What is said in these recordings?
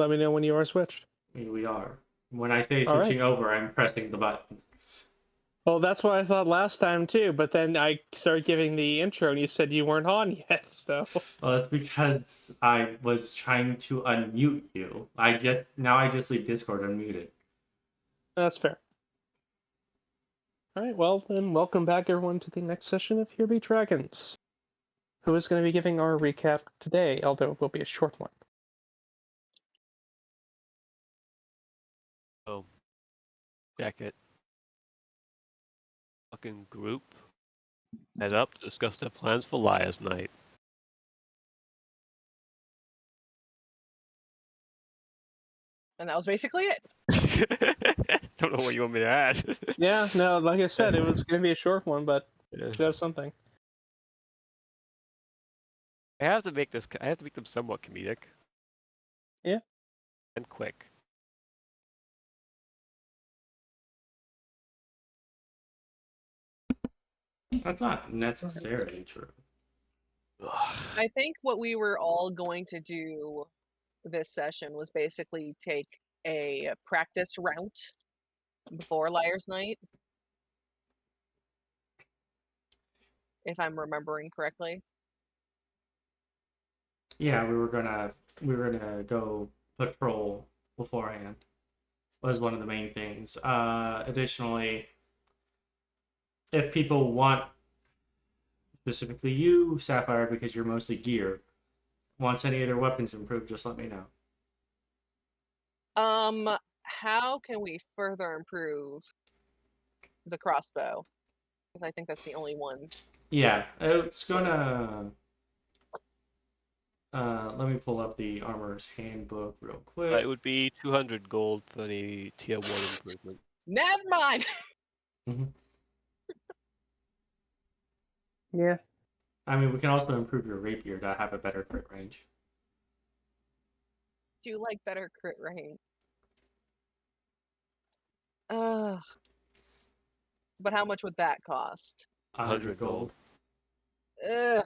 let me know when you are switched. We are. When I say All right. switching over, I'm pressing the button. Well, that's what I thought last time too, but then I started giving the intro and you said you weren't on yet, so... Well, that's because I was trying to unmute you. I just leave Discord unmuted. That's fair. Alright, well then, welcome back everyone to the next session of Here Be Dragons. Who is going to be giving our recap today, although it will be a short one. Oh. Check it. Fucking group. Head up to discuss their plans for Liar's Night. And that was basically it. Don't know what you want me to add. Yeah, no, like I said, it was going to be a short one, but Yeah. should have something. I have to make them somewhat comedic. Yeah. And quick. That's not necessarily true. I think what we were all going to do this session was basically take a practice route before Liar's Night. If I'm remembering correctly. Yeah, we were gonna go patrol beforehand. Was one of the main things. Additionally, if people want, specifically you, Sapphire, because you're mostly gear, wants any of their weapons improved, just let me know. How can we further improve the crossbow? Because I think that's the only one. Yeah, it's gonna... let me pull up the Armorer's Handbook real quick. It would be 200 gold for any tier 1 improvement. Never mind! Yeah. I mean, we can also improve your rapier to have a better crit range. Do you like better crit range? But how much would that cost? 100 gold. Ugh.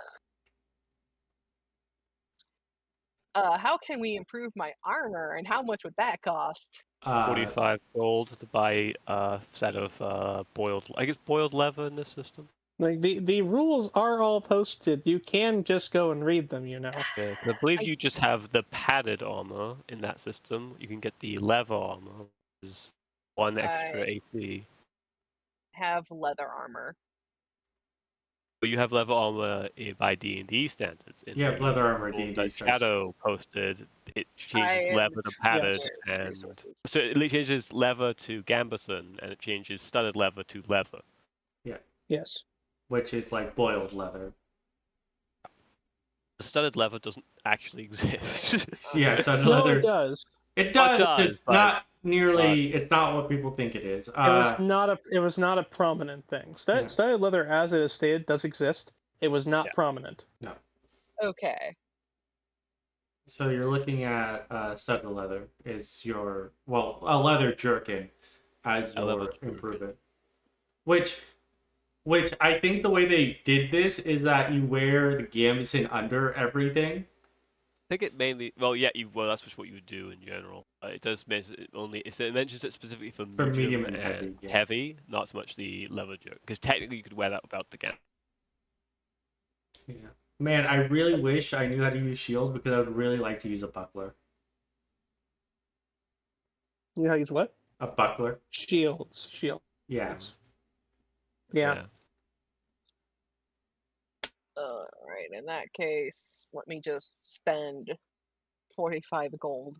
How can we improve my armor, and how much would that cost? 45 gold to buy a set of boiled leather in this system. Like, the rules are all posted. You can just go and read them, you know. Yeah, I believe you just have the padded armor in that system. You can get the leather armor, which is 1 extra AC. Have leather armor. But you have leather armor by D&D standards. You have leather armor D&D standards. Shadow posted, it changes leather to padded, and so it changes leather to gambeson, and it changes studded leather to leather. Yeah. Yes. Which is like boiled leather. The studded leather doesn't actually exist. Yeah, studded leather. No, it does. It does. It's but not nearly. It's not what people think it is. It was not a prominent thing. Studded leather, as it is stated, does exist. It was not prominent. No. Okay. So you're looking at studded leather is your a leather jerkin as your improvement, which I think the way they did this is that you wear the gambeson under everything. I think it mainly, that's just what you would do in general. It does mention it mentions it specifically for medium and heavy, not so much the leather jerk, because technically you could wear that without the gam. Yeah, man, I really wish I knew how to use shields because I would really like to use a buckler. You know how to use what? A buckler. Shields. Yeah. Yeah. Alright, in that case, let me just spend 45 gold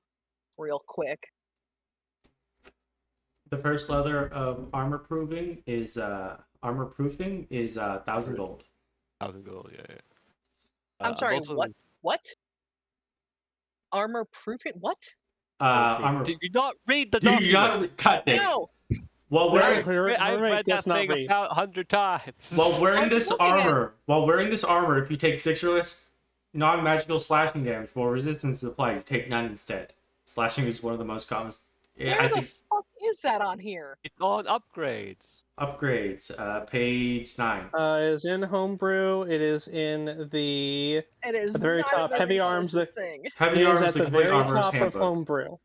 real quick. The first leather of armor proofing is 1,000 gold. 1,000 gold, yeah. I'm sorry, what? Armor proofing? What? Armor. Did you not read the document? Did you not cut this? No! Well, I've read that thing about 100 times. While wearing this armor, if you take 6 or less non-magical slashing damage for resistance to apply, you take none instead. Slashing is one of the most common. Where the fuck is that on here? It's on upgrades. upgrades. Page 9. It is in homebrew. It is in the It is at the very not top. in the Heavy arms. resources thing. Heavy It is Arms, at the the Complete very Armor's top of Handbook. homebrew.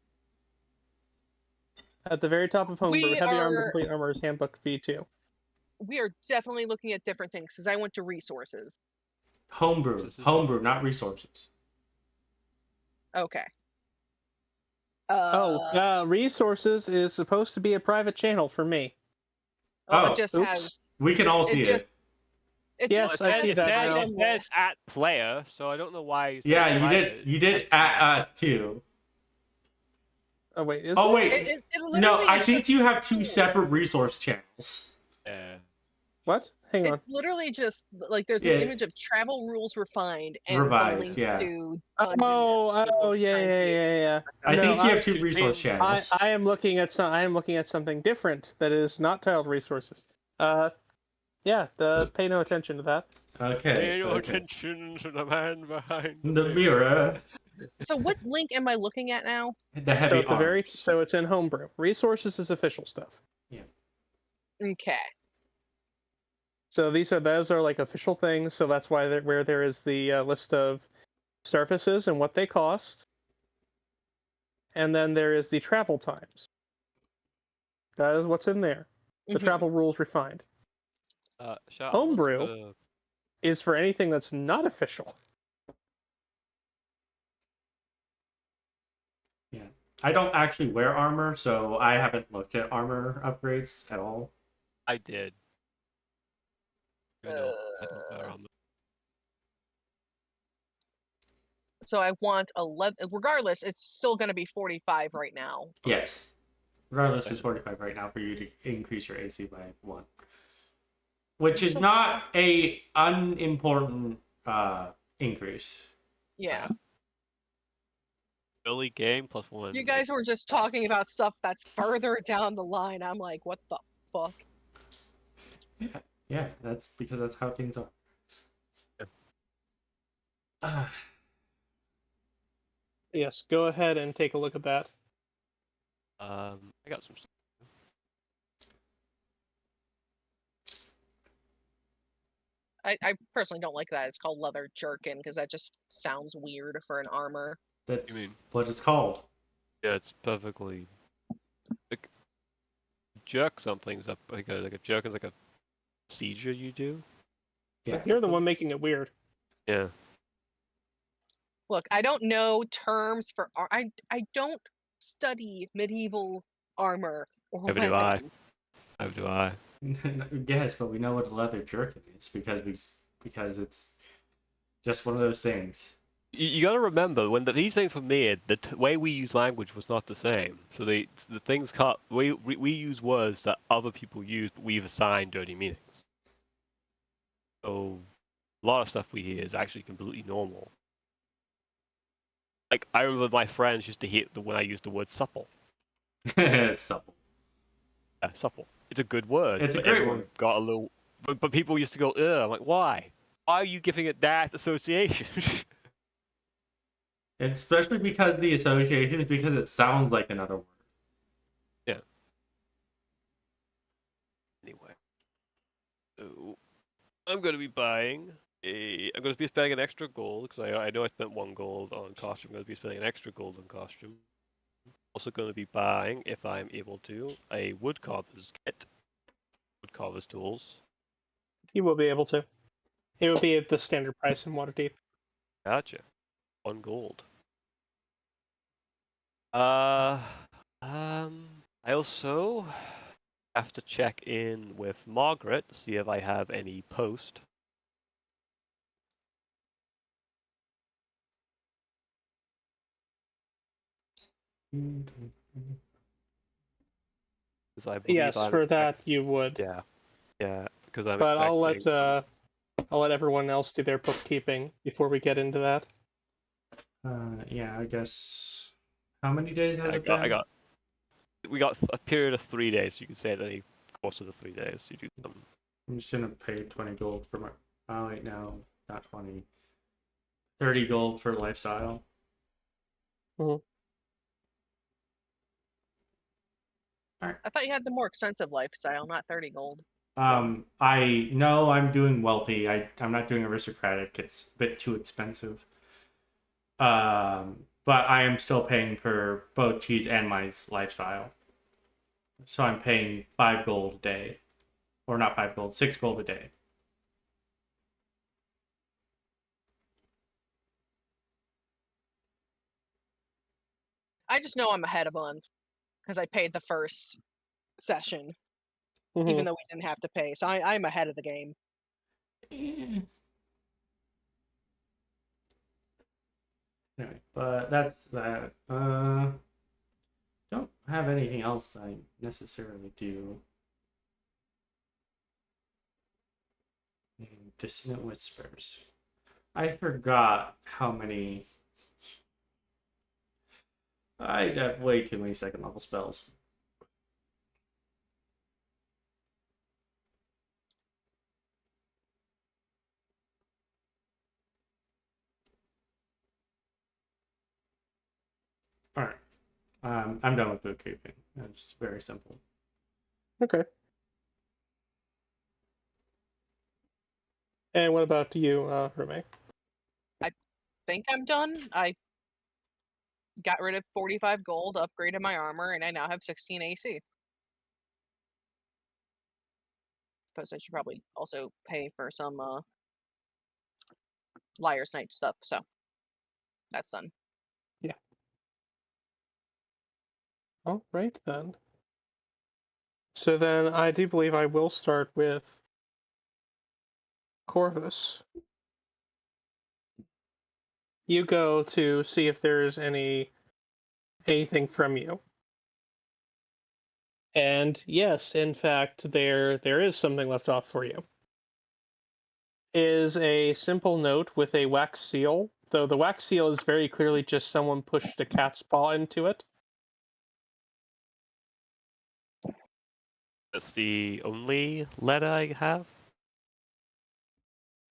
At the very top of homebrew, We Heavy Arm, the are Complete Armor's Handbook V2. we are definitely looking at different things because I went to resources. Homebrew. This is- Homebrew, not resources. Okay. Resources is supposed to be a private channel for me. Well, Oh, it just oops. has. We can all see It just. it. It Yes, just I has see that an now. It item says list. at player, so I don't know why. You Yeah, said you private. did at us too. Oh wait, is Oh it? wait, It no, literally I is think just you have 2 tools. separate resource channels. Yeah. What? Hang on. It's literally just like there's Yeah. an image of travel rules refined and Revised, the link yeah. to Oh, yeah. I No, think you have 2 resource I- channels. I am looking at something different that is not titled resources. Yeah. Pay no attention to that. Okay. Pay no okay. attention to the man behind The mirror. So what link am I looking at now? The heavy arms. So it's in homebrew. Resources is official stuff. Yeah. Okay. So those are like official things. So that's why where there is the list of surfaces and what they cost, and then there is the travel times. That is what's in there. The Mhm. travel rules refined. Homebrew is for anything that's not official. Yeah. I don't actually wear armor, so I haven't looked at armor upgrades at all. I did. You know, I don't wear armor. So I want 11. Regardless, it's still going to be 45 right now. Yes. Regardless, it's 45 right now for you to increase your AC by 1. Which is not a unimportant increase. Yeah. Early game +1. You guys were just talking about stuff that's further down the line. I'm like, what the fuck? Yeah, that's because that's how things are. Yes, go ahead and take a look at that. I got some stuff. I personally don't like that. It's called leather jerkin because that just sounds weird for an armor. That's You mean- what it's called. Yeah, it's perfectly. Like, jerk something's up like a jerk is like a procedure you do. Yeah. You're the one making it weird. Yeah. Look, I don't know terms for I don't study medieval armor or Neither do I. weapons. Neither do I. Yes, but we know what a leather jerkin is because it's just one of those things. You got to remember when these things were made, the way we use language was not the same. So the things we use words that other people use, but we've assigned dirty meanings. So a lot of stuff we hear is actually completely normal. Like I remember my friends used to hate when I used the word supple. Supple. Yeah, supple. It's a good word. It's a but great everyone word. Got a little, but people used to go, ugh. I'm like, why? Why are you giving it that association? Especially because the association is because it sounds like another word. Yeah. Anyway, so I'm going to be buying I'm going to be spending an extra gold because I know I spent 1 gold on costume. I'm going to be spending an extra gold on costume. Also going to be buying, if I'm able to, a woodcarver's kit, woodcarver's tools. You will be able to. It would be at the standard price in Waterdeep. Gotcha. 1 gold. I also have to check in with Margaret to see if I have any post. I Yes, for that you would. Yeah, because I'm. But expecting... I'll let everyone else do their bookkeeping before we get into that. Yeah, I guess. How many days has it been? We got a period of 3 days. You can say at any course of the 3 days you do something. I'm just gonna pay 20 gold for my. Oh wait, no, not 20. 30 gold for lifestyle. Mm-hmm. All right. I thought you had the more expensive lifestyle, not 30 gold. I know I'm doing wealthy. I'm not doing aristocratic. It's a bit too expensive. But I am still paying for both cheese and my lifestyle. So I'm paying 5 gold a day. Or not 5 gold, 6 gold a day. I just know I'm ahead a month because I paid the first session, even though we didn't have to pay. So I'm ahead of the game. Anyway, but that's that. Don't have anything else I necessarily do. Dissonant Whispers. I forgot how many. I have way too many second level spells. Alright. I'm done with bookkeeping. It's very simple. Okay. And what about you, Reme? I think I'm done. I got rid of 45 gold, upgraded my armor, and I now have 16 AC. Because I should probably also pay for some Liar's Night stuff, so that's done. Yeah. All right, then. So then I do believe I will start with Corvus. You go to see if there's anything from you. And yes, in fact, there is something left off for you. Is a simple note with a wax seal, though the wax seal is very clearly just someone pushed a cat's paw into it. That's the only letter I have.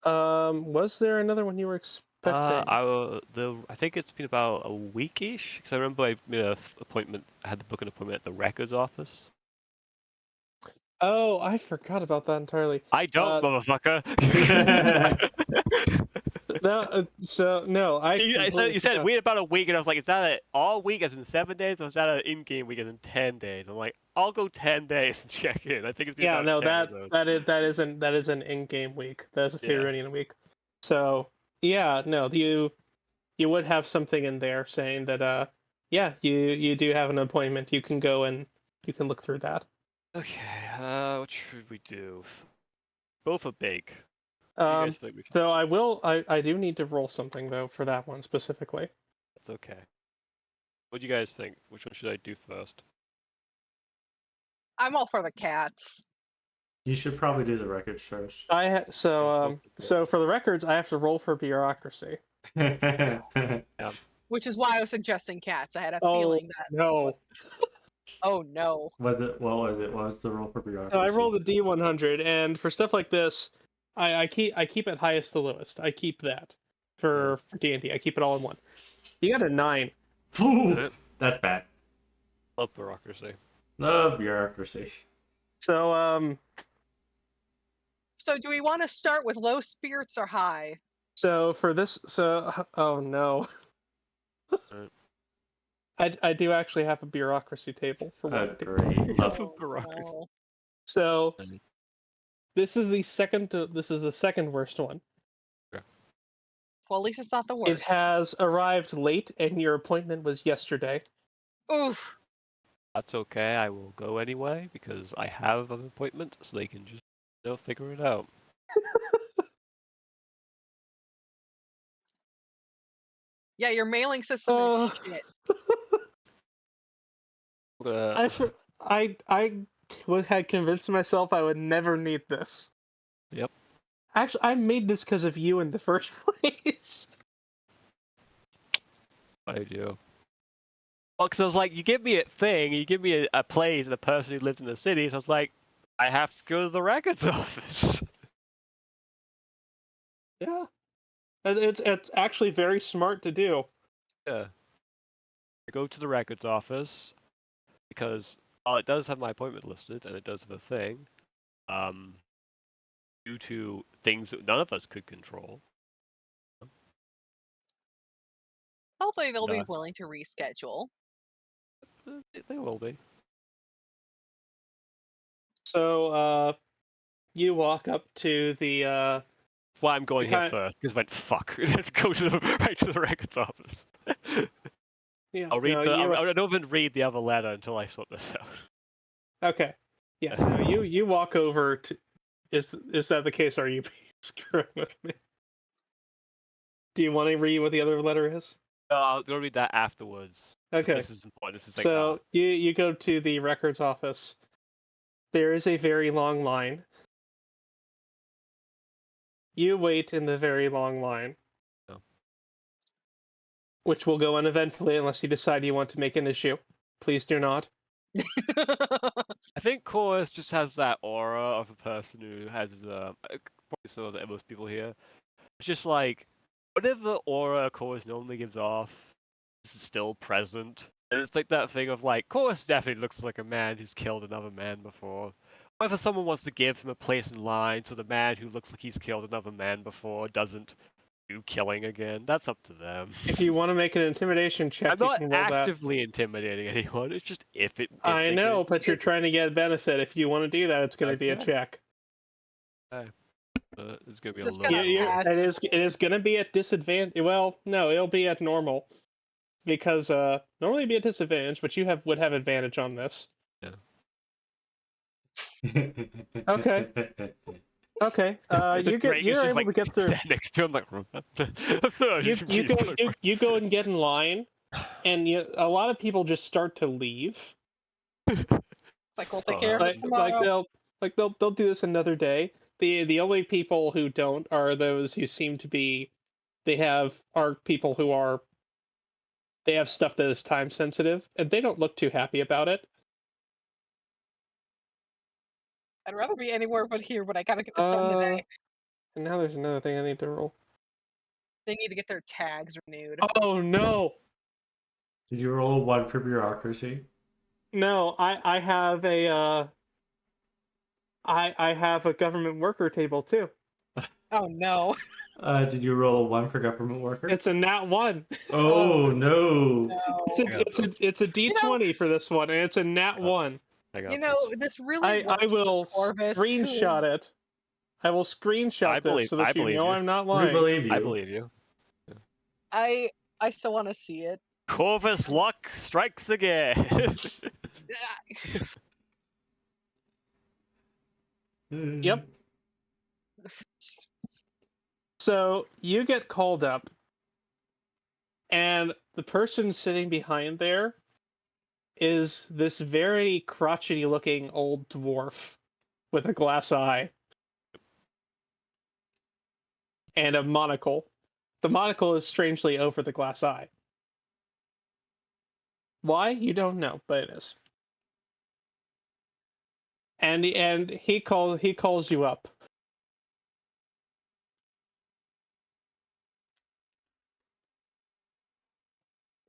Was there another one you were expecting? I think it's been about a weekish because I remember I made an appointment. I had to book an appointment at the records office. Oh, I forgot about that entirely. I don't, motherfucker. No, so no, I. You said wait about a week, and I was like, is that an all week as in 7 days, or is that an in-game week as in 10 days? I'm like, I'll go 10 days and check in. I think it's been Yeah, about no, 10 of those. that is an in-game week. That is a Yeah. Figurinian week. So yeah, no, you would have something in there saying that yeah, you do have an appointment. You can go and you can look through that. Okay, what should we do? Both are big. What do you guys think we should? So I do need to roll something though for that one specifically. That's okay. What do you guys think? Which one should I do first? I'm all for the cats. You should probably do the records first. So for the records, I have to roll for bureaucracy. Yeah. Which is why I was suggesting cats. I had a feeling that. No. Oh no. What was it? What was the roll for bureaucracy? No, I rolled a D100, and for stuff like this, I keep it highest to lowest. I keep that for D&D. I keep it all in one. You got a 9. Ooh, that's bad. Love bureaucracy. Love bureaucracy. So So do we want to start with low spirits or high? So for this, oh no. I do actually have a bureaucracy table for what great. Love of bureaucracy. No. So this is the second worst one. Okay. Well, at least it's not the worst. It has arrived late, and your appointment was yesterday. Oof. That's okay. I will go anyway because I have an appointment, so they can just figure it out. Yeah, your mailing system is shit. I had convinced myself I would never need this. Yep. Actually, I made this because of you in the first place. I do. Well, because I was like, you give me a thing, you give me a place and a person who lives in the city, so I was like, I have to go to the records office. Yeah. It's actually very smart to do. Yeah. I go to the records office because Oh, it does have my appointment listed, and it does have a thing. Due to things that none of us could control. Hopefully they'll be willing to reschedule. They will be. So, you walk up to the. That's why I'm going here first, because I went, fuck, let's go right to the records office. Yeah, I'll read no, I don't even read the other letter until I sort this out. Okay. Yeah, no, you walk over to. Is that the case? Or are you screwing with me? Do you want to read what the other letter is? I'll go read that afterwards. Okay. This is important. This is So you go to the records office. There is a very long line. You wait in the very long line. Oh. Which will go uneventfully unless you decide you want to make an issue. Please do not. I think Chorus just has that aura of a person who has probably so that most people here. It's just like whatever aura Chorus normally gives off is still present. And it's like that thing of like Chorus definitely looks like a man who's killed another man before. Whether someone wants to give him a place in line so the man who looks like he's killed another man before doesn't do killing again, that's up to them. If you want to make an intimidation check, I'm you not can roll actively intimidating anyone. It's just if I know, but you're trying to get a benefit. If you want to do that, it's going to be a check. It's going to be Just a low. It is going to be at disadvantage. Well, no, it'll be at normal because normally it'd be at disadvantage, but you would have advantage on this. Yeah. Okay. Okay. You're able to get through. Next to him, like, I'm sorry. You go and get in line, and a lot of people just start to leave. It's like we'll take care of this tomorrow. They'll do this another day. The only people who don't are those who seem to be. They have people who are. They have stuff that is time sensitive, and they don't look too happy about it. I'd rather be anywhere but here, but I gotta get this done today. And now there's another thing I need to roll. They need to get their tags renewed. Oh no! Did you roll 1 for bureaucracy? No, I have a I have a government worker table too. Oh no! Did you roll 1 for government worker? It's a nat 1. Oh no! It's a D20 for this one, and it's a nat 1. This really. I will screenshot it. I will screenshot this so that you know I'm not lying. We believe you. I believe you. I still want to see it. Corvus luck strikes again. Yep. So you get called up, and the person sitting behind there is this very crotchety-looking old dwarf with a glass eye and a monocle. The monocle is strangely over the glass eye. Why? You don't know, but it is. And he calls you up.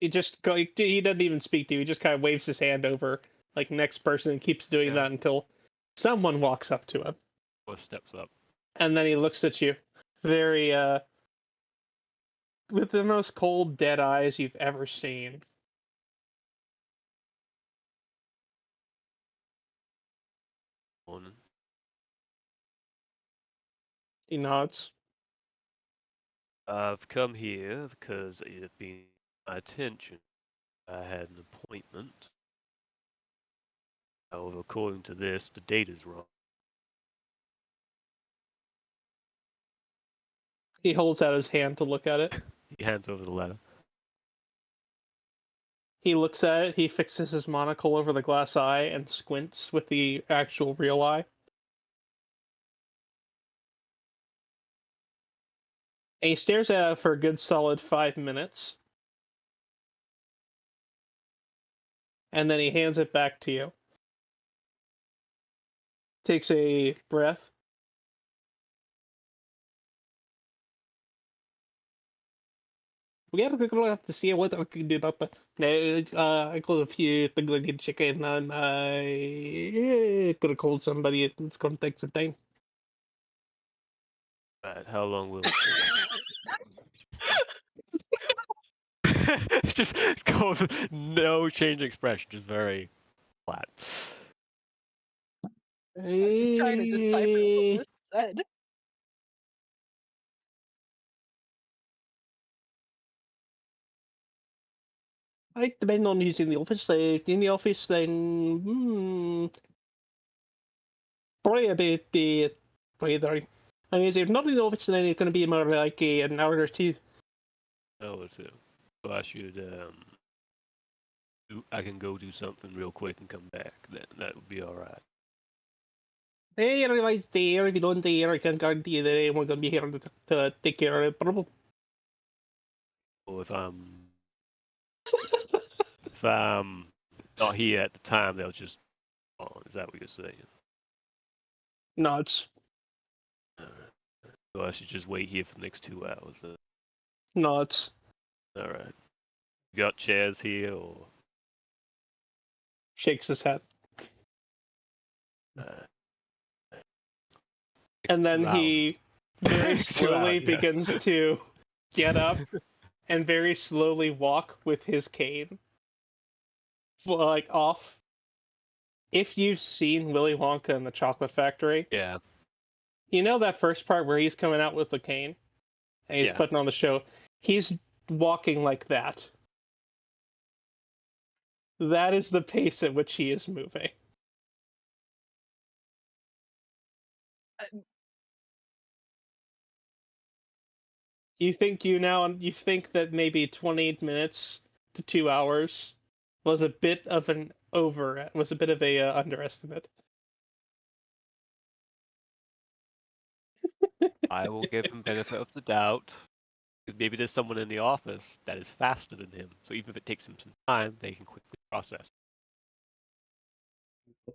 He doesn't even speak to you. He just kind of waves his hand over, like, next person, and keeps doing that until someone walks up to him. Or steps up. And then he looks at you very, with the most cold, dead eyes you've ever seen. Morning. He nods. I've come here because it had been my attention. I had an appointment. However, according to this, the date is wrong. He holds out his hand to look at it. He hands over the letter. He looks at it, he fixes his monocle over the glass eye and squints with the actual real eye. And he stares at it for a good solid 5 minutes. And then he hands it back to you. Takes a breath. We are going to have to see what we can do about that. I got a few things I need to check in on. I could have called somebody. It's going to take some time. Right, how long will it take? Just go with no change in expression, just very flat. I'm just trying to decipher what was said. I depend on who's in the office. In the office, then probably about either. I mean, if not in the office, then it's going to be more like an hour or two. No, it's so I should I can go do something real quick and come back. That would be all right. Hey, I realize there, if you don't there, I can guarantee that everyone's going to be here to take care of the problem. Or if I'm not here at the time, they'll just on. Is that what you're saying? No, it's So I should just wait here for the next 2 hours. no, it's All right. You got chairs here, or shakes his head. next And then 2 hours? he very Next 2 slowly hours, yeah. begins to get up and very slowly walk with his cane, like off. If you've seen Willy Wonka and the Chocolate Factory, Yeah. you know that first part where he's coming out with the cane and he's Yeah. putting on the show. He's walking like that. That is the pace at which he is moving. You think that maybe 20 minutes to 2 hours was a bit of a underestimate. I will give him benefit of the doubt. Because maybe there's someone in the office that is faster than him. So even if it takes him some time, they can quickly process.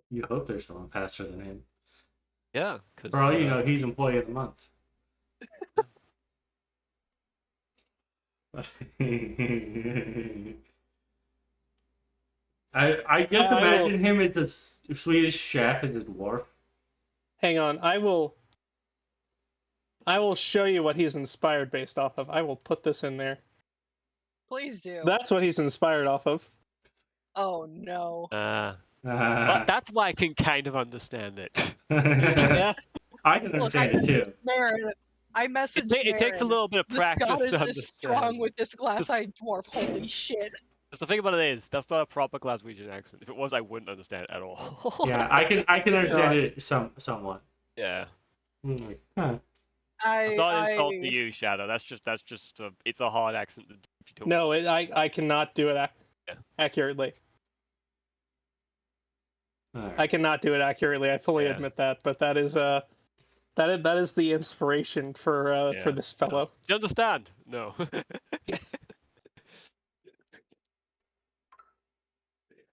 You hope there's someone faster than him. Yeah, because For all you know, he's employee of the month. I just imagine him as a Swedish chef, as a dwarf. Hang on, I will show you what he's inspired based off of. I will put this in there. Please do. That's what he's inspired off of. Oh no. But that's why I can kind of understand it. Yeah. I can understand it too. I messaged It takes a little bit of practice This to god understand. is just strong with this glass-eyed dwarf. Holy shit. The thing about it is, that's not a proper Glaswegian accent. If it was, I wouldn't understand it at all. Yeah, I can understand it somewhat. Yeah. Like, huh. It's not an insult to you, Shadow. That's just it's a hard accent to do if you don't. No, I cannot do it accurately. Right. I cannot do it accurately. I fully admit that, but that is that is the inspiration for this fellow. Do you understand? No.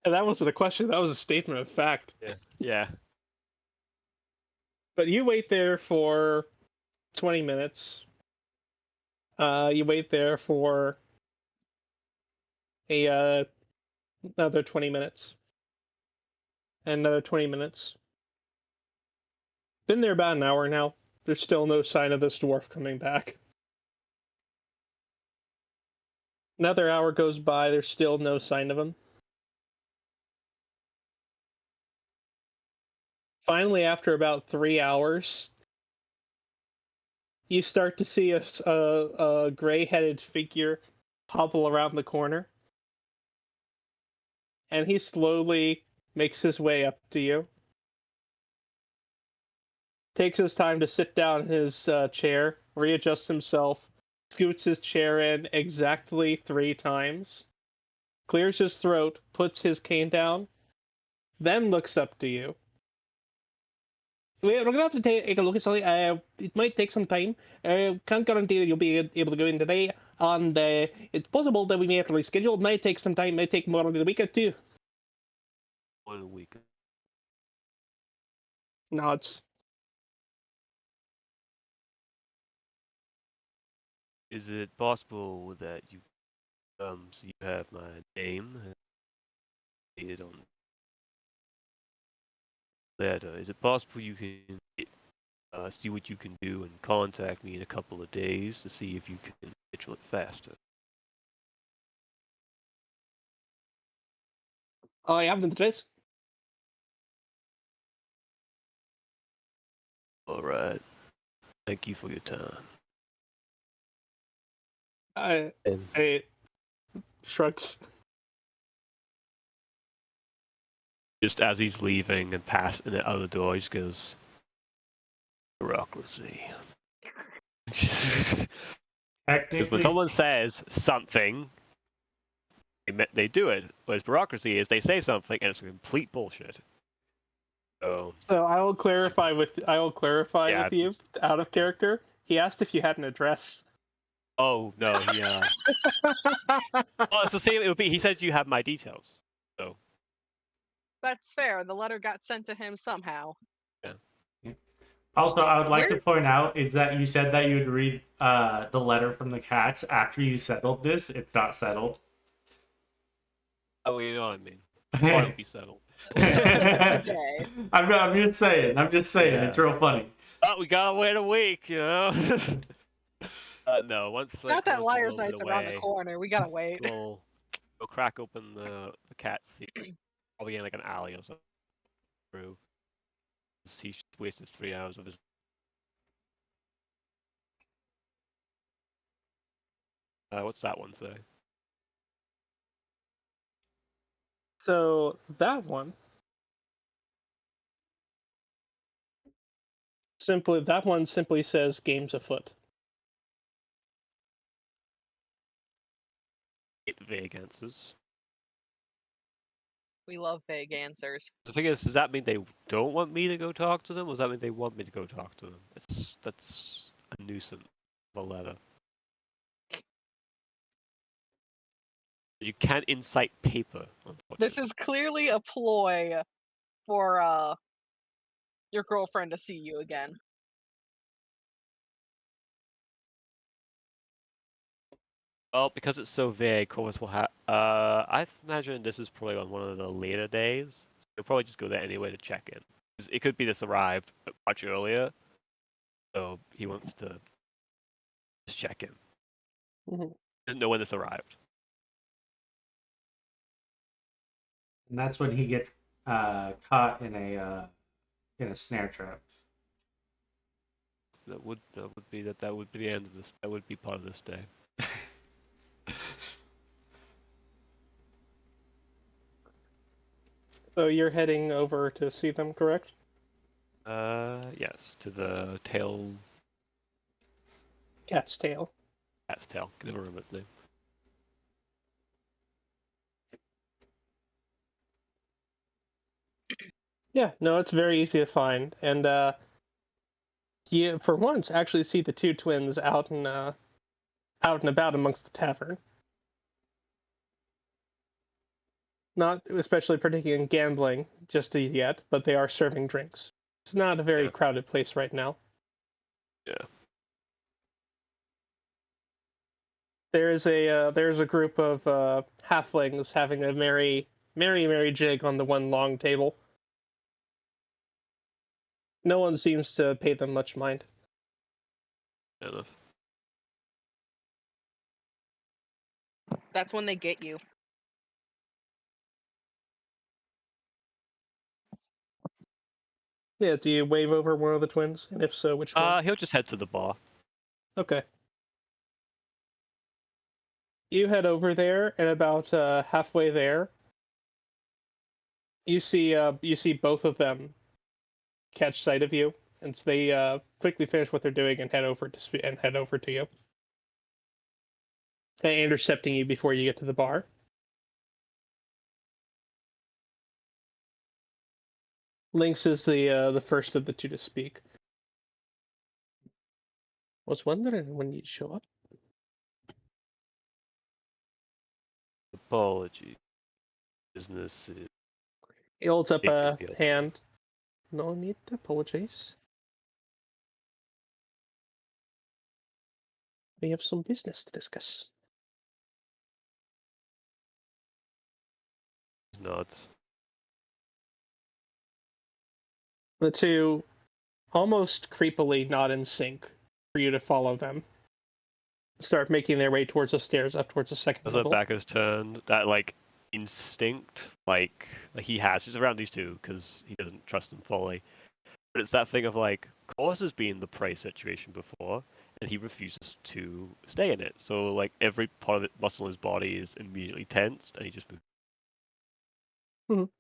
And that wasn't a question. That was a statement of fact. Yeah. But you wait there for 20 minutes. You wait there for another 20 minutes. And another 20 minutes. Been there about an hour now. There's still no sign of this dwarf coming back. Another hour goes by, there's still no sign of him. Finally, after about 3 hours, you start to see a gray-headed figure hobble around the corner. And he slowly makes his way up to you. Takes his time to sit down in his chair, readjusts himself, scoots his chair in exactly 3 times, clears his throat, puts his cane down, then looks up to you. We're going to have to take a look at something. It might take some time. Can't guarantee that you'll be able to go in today. And it's possible that we may have to reschedule. It might take some time. It might take more than a week or two. More than a week. Nods. Is it possible that you So you have my name stated on the letter. Is it possible you can see what you can do and contact me in a couple of days to see if you can schedule it faster? I have the disk. All right. Thank you for your time. I shrugs. Just as he's leaving and passing the other door, he just goes, bureaucracy. Because when Technically, someone says something, they do it. Whereas bureaucracy is they say something and it's complete bullshit. So I will clarify with Yeah. you out of character. He asked if you had an address. Oh no, yeah. Well, it's the same. It would be. He said you have my details. So That's fair. The letter got sent to him somehow. also, I would like to Where- point out is that you said that you would read the letter from the cats after you settled this. It's not settled. oh, you know what I mean. I thought it would be settled. Jay. I'm just saying. Yeah. It's real funny. Oh, we gotta wait a week, you know. No, once Not that Chris is a liar's little night's bit around the away, corner. We gotta wait. we'll crack open the cat's seat. Probably in like an alley or something. Through. He wasted 3 hours of his. What's that one say? So that one simply says games afoot. Vague answers. We love vague answers. The thing is, does that mean they don't want me to go talk to them, or does that mean they want me to go talk to them? That's a nuisance of a letter. You can't incite paper. This is clearly a ploy for your girlfriend to see you again. Well, because it's so vague, Corvus will have. I imagine this is probably on one of the later days. He'll probably just go there anyway to check in. 'Cause it could be this arrived much earlier, so he wants to just check in. Mhm. Doesn't know when this arrived. And that's when he gets caught in a snare trap. That would be the end of this. That would be part of this day. So you're heading over to see them, correct? Yes, to the tail. Cat's tail. Cat's tail. Can never remember its name. Yeah, no, it's very easy to find, and you, for once, actually see the two twins out and about amongst the tavern. Not especially partaking in gambling just yet, but they are serving drinks. It's not a very crowded place right now. Yeah. There's a group of halflings having a merry jig on the one long table. No one seems to pay them much mind. Fair enough. That's when they get you. Yeah, do you wave over one of the twins? And if so, which one? He'll just head to the bar. Okay. You head over there, and about halfway there, you see both of them catch sight of you, and so they quickly finish what they're doing and head over to you, and intercepting you before you get to the bar. Lynx is the first of the two to speak. Was wondering when you'd show up. Apology. Business is. He holds up a Yes. hand. No need to apologize. We have some business to discuss. nods. The two almost creepily not in sync for you to follow them. Start making their way towards the stairs up towards the second As level. her back is turned, that like instinct, like he has, he's around these two because he doesn't trust them fully. But it's that thing of like, Corvus has been in the prey situation before, and he refuses to stay in it. So like every part of it, muscle in his body is immediately tensed, and he just moves.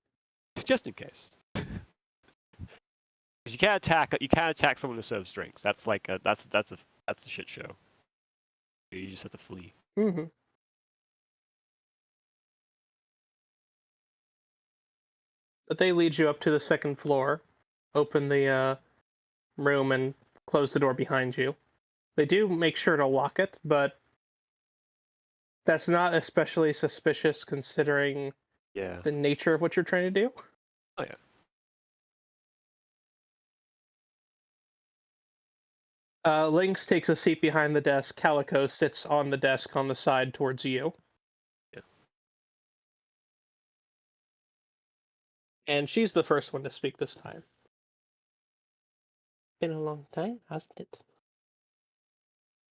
Just in case. Because you can't attack someone who serves drinks. That's like that's the shit show. You just have to flee. Mm-hmm. But they lead you up to the second floor, open the room, and close the door behind you. They do make sure to lock it, but that's not especially suspicious considering the nature of what you're trying to do. Oh yeah. Lynx takes a seat behind the desk. Calico sits on the desk on the side towards you. Yeah. And she's the first one to speak this time. Been a long time, hasn't it?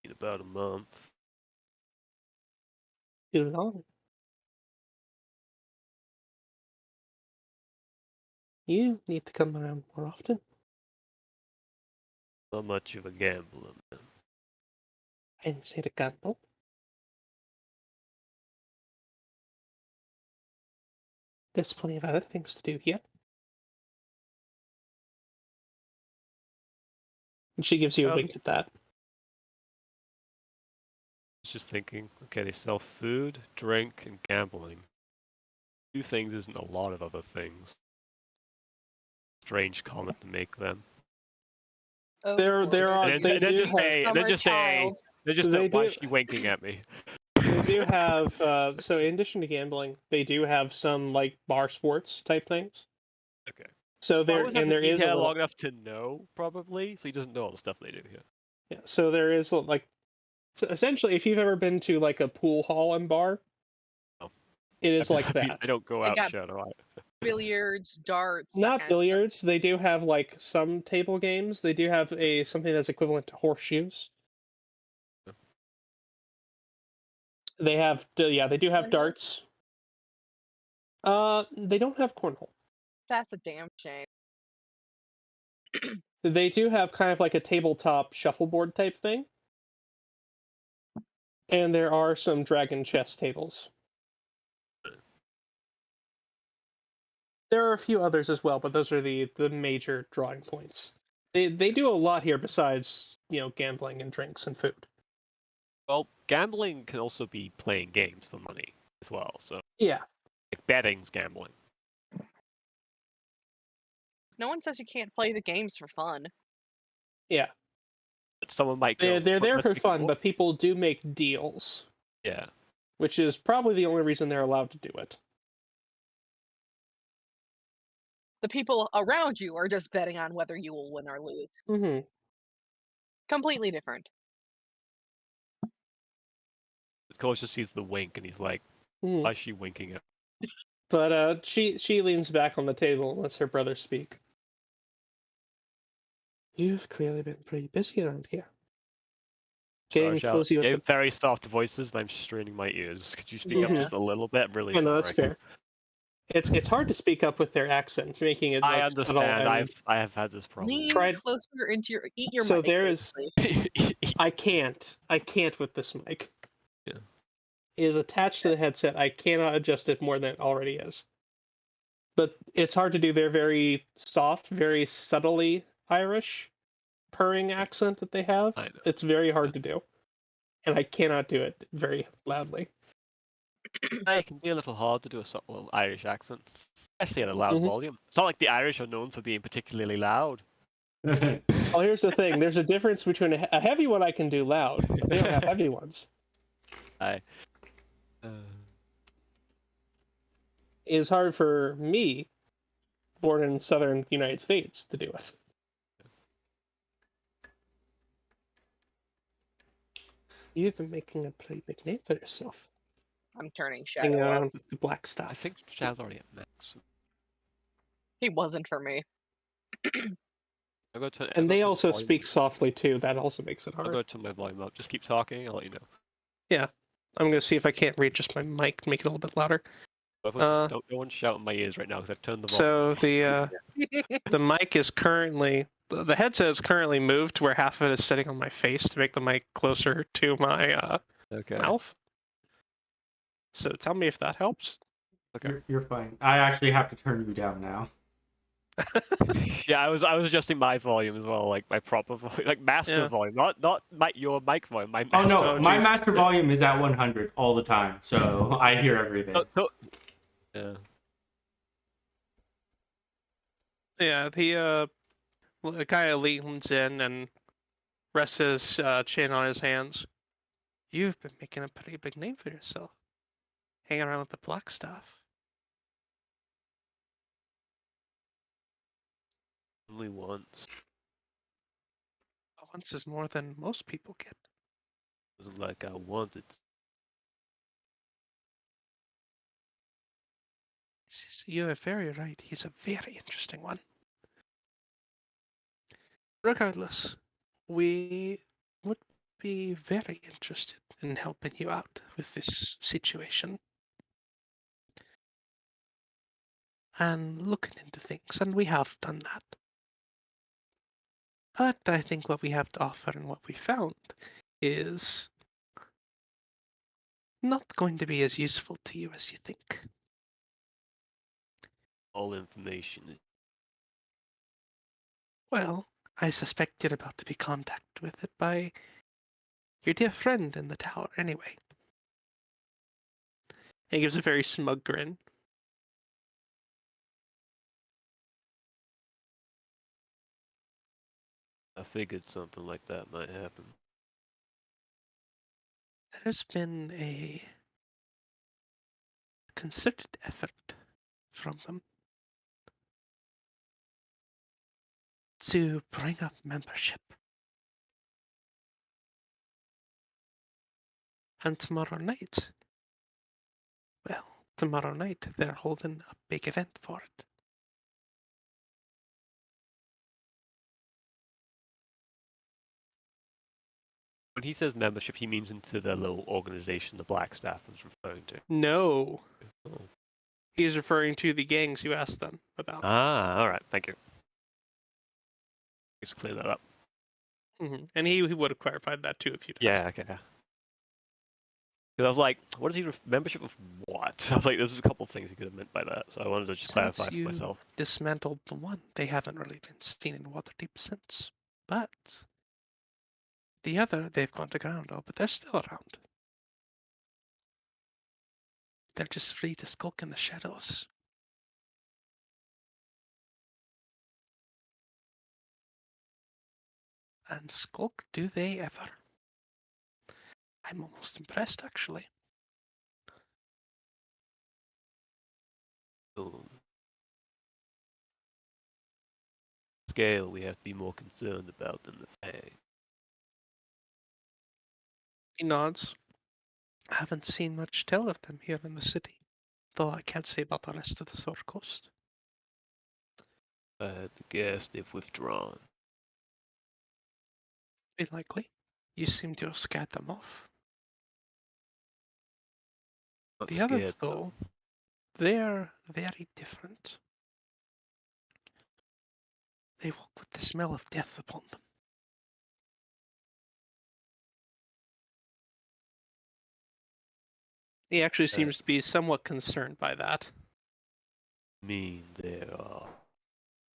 In about a month. Too long. You need to come around more often. Not much of a gambler, man. I didn't say to gamble. There's plenty of other things to do here. And she gives you a wink at that. I was just thinking, okay, they sell food, drink, and gambling. Two things isn't a lot of other things. Strange comment to make them. Oh, They're They're just why is she winking at me? They do have so in addition to gambling, they do have some like bar sports type things. Okay. So there is here long enough to know, probably, so he doesn't know all the stuff they do here. Yeah, so there is like, so essentially, if you've ever been to like a pool hall and bar, it is like that. I don't go out Shadow. Billiards, darts. Not billiards. They do have like some table games. They do have something that's equivalent to horseshoes. They have they do have darts. They don't have cornhole. That's a damn shame. They do have kind of like a tabletop shuffleboard type thing. And there are some dragon chess tables. There are a few others as well, but those are the major drawing points. They do a lot here besides, gambling and drinks and food. Well, gambling can also be playing games for money as well, so... Yeah. Like betting's gambling. No one says you can't play the games for fun. Yeah. But someone might go... They're there for fun, but people do make deals. Yeah. Which is probably the only reason they're allowed to do it. The people around you are just betting on whether you will win or lose. Mm-hmm. Completely different. Coach just sees the wink and he's like, why is she winking at me? But she leans back on the table and lets her brother speak. You've clearly been pretty busy around here. Sorry, you have very soft voices and I'm straining my ears. Could you speak up just a little bit? I'm really sorry. No, that's fair. It's hard to speak up with their accent, making it. I understand. I have had this problem. Lean closer into eat your so mic. There is. I can't with this mic. Yeah. It is attached to the headset. I cannot adjust it more than it already is. But it's hard to do their very soft, very subtly Irish purring accent that they have. It's very hard to do, and I cannot do it very loudly. It can be a little hard to do a subtle Irish accent, especially at a loud volume. It's not like the Irish are known for being particularly loud. Well, here's the thing. There's a difference between a heavy one I can do loud, but they don't have heavy ones. It is hard for me, born in southern United States, to do it. You've been making a pretty big name for yourself. I'm turning Hang Shadow up. on with the black I stuff. think Shadow's already at max. He wasn't for me. And they also speak softly too. That also makes it I'll hard. go to my volume up. Just keep talking. I'll let you know. Yeah, I'm gonna see if I can't readjust my mic to make it a little bit louder. Don't no one shout in my ears right now because I've turned the So volume. the mic is currently the headset is currently moved to where half of it is sitting on my face to make the mic closer to my Okay. mouth. So tell me if that helps. Okay. You're fine. I actually have to turn you down now. Yeah, I was adjusting my volume as well, like my proper volume, like master volume, not your mic volume. My Oh master. no, my master volume is at 100 all the time, so I hear everything. Yeah. Yeah, he kind of leans in and rests his chin on his hands. You've been making a pretty big name for yourself, hanging around with the black stuff. Only once. Once is more than most people get. It wasn't like I wanted. You're very right. He's a very interesting one. Regardless, we would be very interested in helping you out with this situation and looking into things, and we have done that. But I think what we have to offer and what we found is not going to be as useful to you as you think. All information. Well, I suspect you're about to be contacted with it by your dear friend in the tower anyway. And he gives a very smug grin. I figured something like that might happen. There's been a concerted effort from them to bring up membership. And tomorrow night they're holding a big event for it. When he says membership, he means into the little organization the Black Staff was referring to. No. Oh. He's referring to the gangs you asked them about. Ah, alright, thank you. Just clear that up. Mm-hmm. And he would have clarified that too if you'd asked. Yeah, okay. Because I was like, what is he membership of what? I was like, there's a couple of things he could have meant by that, so I wanted to just clarify for myself. Dismantled the one, they haven't really been seen in Waterdeep since. But the other, they've gone to ground, but they're still around. They're just free to skulk in the shadows. And skulk, do they ever? I'm almost impressed, actually. Scale we have to be more concerned about than the Fang. He nods. I haven't seen much tell of them here in the city, though I can't say about the rest of the Sword Coast. I had to guess they've withdrawn. Very likely. You seem to have scared them off. Not The scared, others, though, they're very different. They walk with the smell of death upon them. He actually seems to be somewhat concerned by that. Mean they are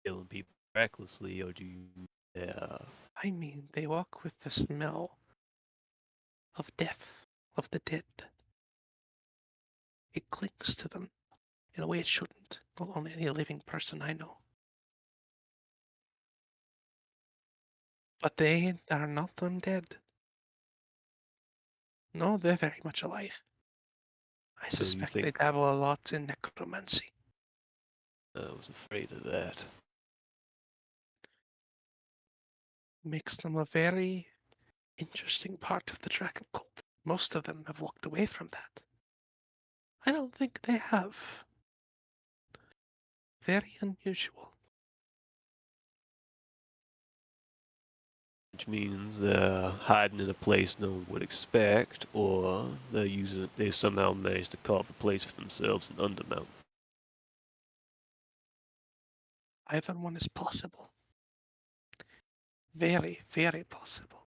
killing people recklessly, or do you mean they are... I mean, they walk with the smell of death, of the dead. It clings to them in a way it shouldn't, not on any living person I know. But they are not undead. No, they're very much alive. I suspect they dabble a lot in necromancy. I was afraid of that. Makes them a very interesting part of the dragon cult. Most of them have walked away from that. I don't think they have. Very unusual. Which means they're hiding in a place no one would expect, or they somehow managed to carve a place for themselves in Undermount. Either one is possible. Very, very possible.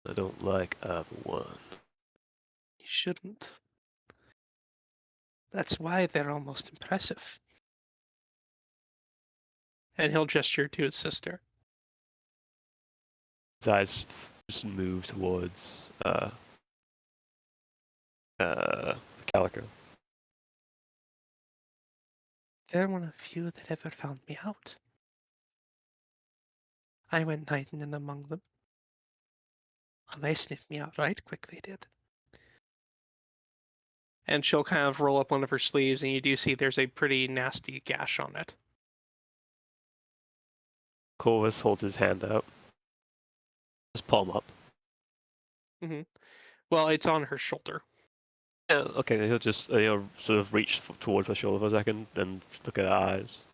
I don't like either one. You shouldn't. That's why they're almost impressive. And he'll gesture to his sister. His eyes just move towards Calico. They're one of few that ever found me out. I went night in among them. And they sniffed me out right quick, they did. And she'll kind of roll up one of her sleeves, and you do see there's a pretty nasty gash on it. Corvus holds his hand out. His palm up. Mm-hmm. Well, it's on her shoulder. Yeah, okay, he'll just sort of reach towards her shoulder for a second and look at her eyes.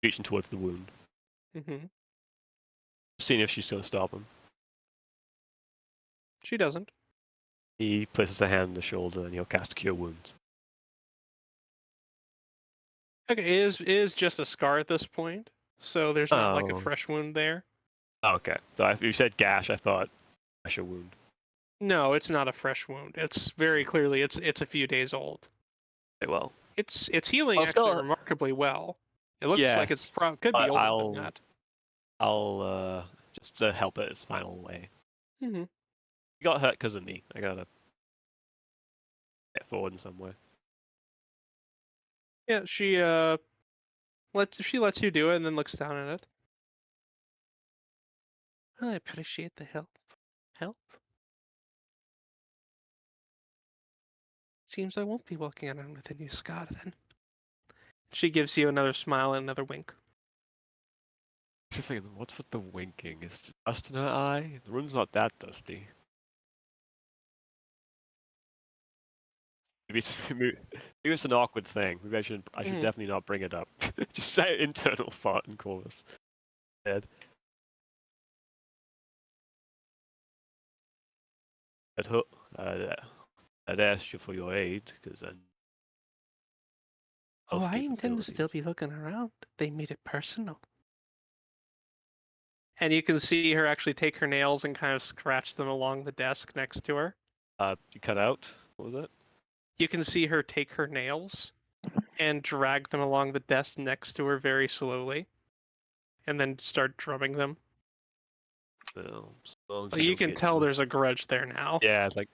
Reaching towards the wound. Mm-hmm. Seeing if she's going to stop him. She doesn't. He places a hand on the shoulder and he'll cast Cure Wounds. Okay, it is just a scar at this point, so there's not like a fresh wound there. Oh, okay. So if you said gash, I thought gash a wound. No, it's not a fresh wound. It's very clearly it's a few days old. Okay, well. It's healing I'll actually still... remarkably well. It looks like it's could be older than that. I'll just to help it its final way. Mm-hmm. You got hurt because of me. I gotta get forward in some way. Yeah, she lets you do it and then looks down at it. I appreciate the help. Help? Seems I won't be walking around with a new scar then. She gives you another smile and another wink. What's with the winking? Is it dust in her eye? The room's not that dusty. Maybe it's an awkward thing. Maybe I should definitely not bring it up. Just say internal thought and call us dead. I'd ask you for your aid because I. Oh, I intend to still be looking around. They made it personal. And you can see her actually take her nails and kind of scratch them along the desk next to her. You cut out? What was it? You can see her take her nails and drag them along the desk next to her very slowly. And then start drumming them. Well, so you can tell there's a grudge there now. Yeah, it's like,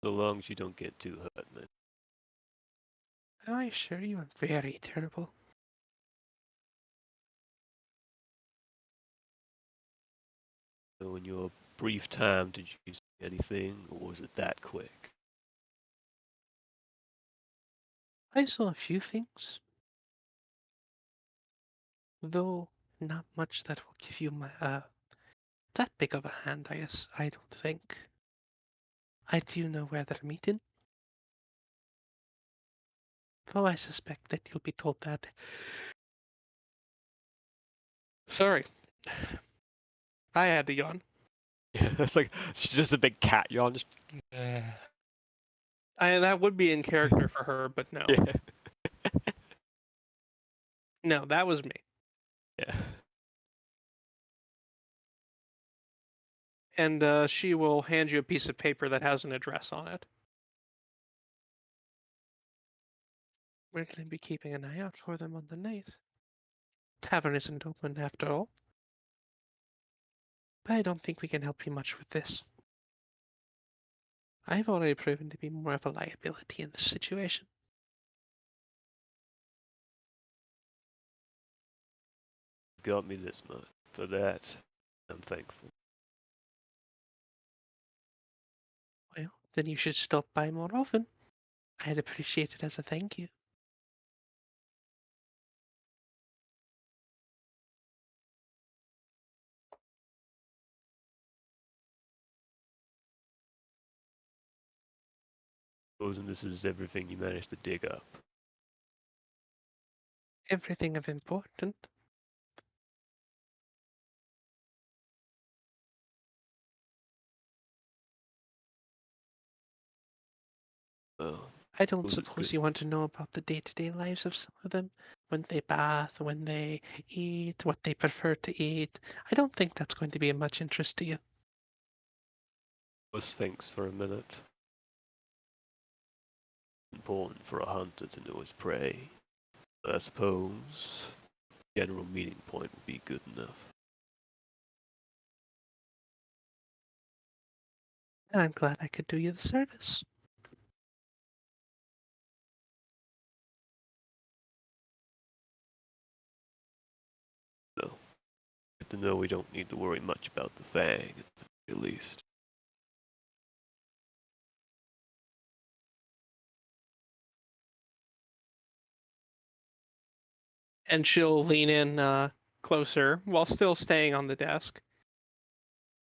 so long as you don't get too hurt, man. I assure you I'm very terrible. So in your brief time, did you see anything, or was it that quick? I saw a few things. Though not much that will give you my that big of a hand, I don't think. I do know where they're meeting. Though I suspect that you'll be told that. Sorry. I had to yawn. Yeah, it's like it's just a big cat yawn. Just. That would be in character for her, but no. Yeah. No, that was me. Yeah. And she will hand you a piece of paper that has an address on it. We're going to be keeping an eye out for them on the night. Tavern isn't open after all. But I don't think we can help you much with this. I've already proven to be more of a liability in this situation. Got me this much. For that, I'm thankful. Well, then you should stop by more often. I'd appreciate it as a thank you. Supposing this is everything you managed to dig up. Everything of important. Well, I don't Suppose it's suppose good. you want to know about the day-to-day lives of some of them? When they bath, when they eat, what they prefer to eat. I don't think that's going to be of much interest to you. Just thinks for a minute. Important for a hunter to know his prey. But I suppose general meeting point would be good enough. And I'm glad I could do you the service. So, good to know we don't need to worry much about the Fang, at the very least. And she'll lean in closer while still staying on the desk. Is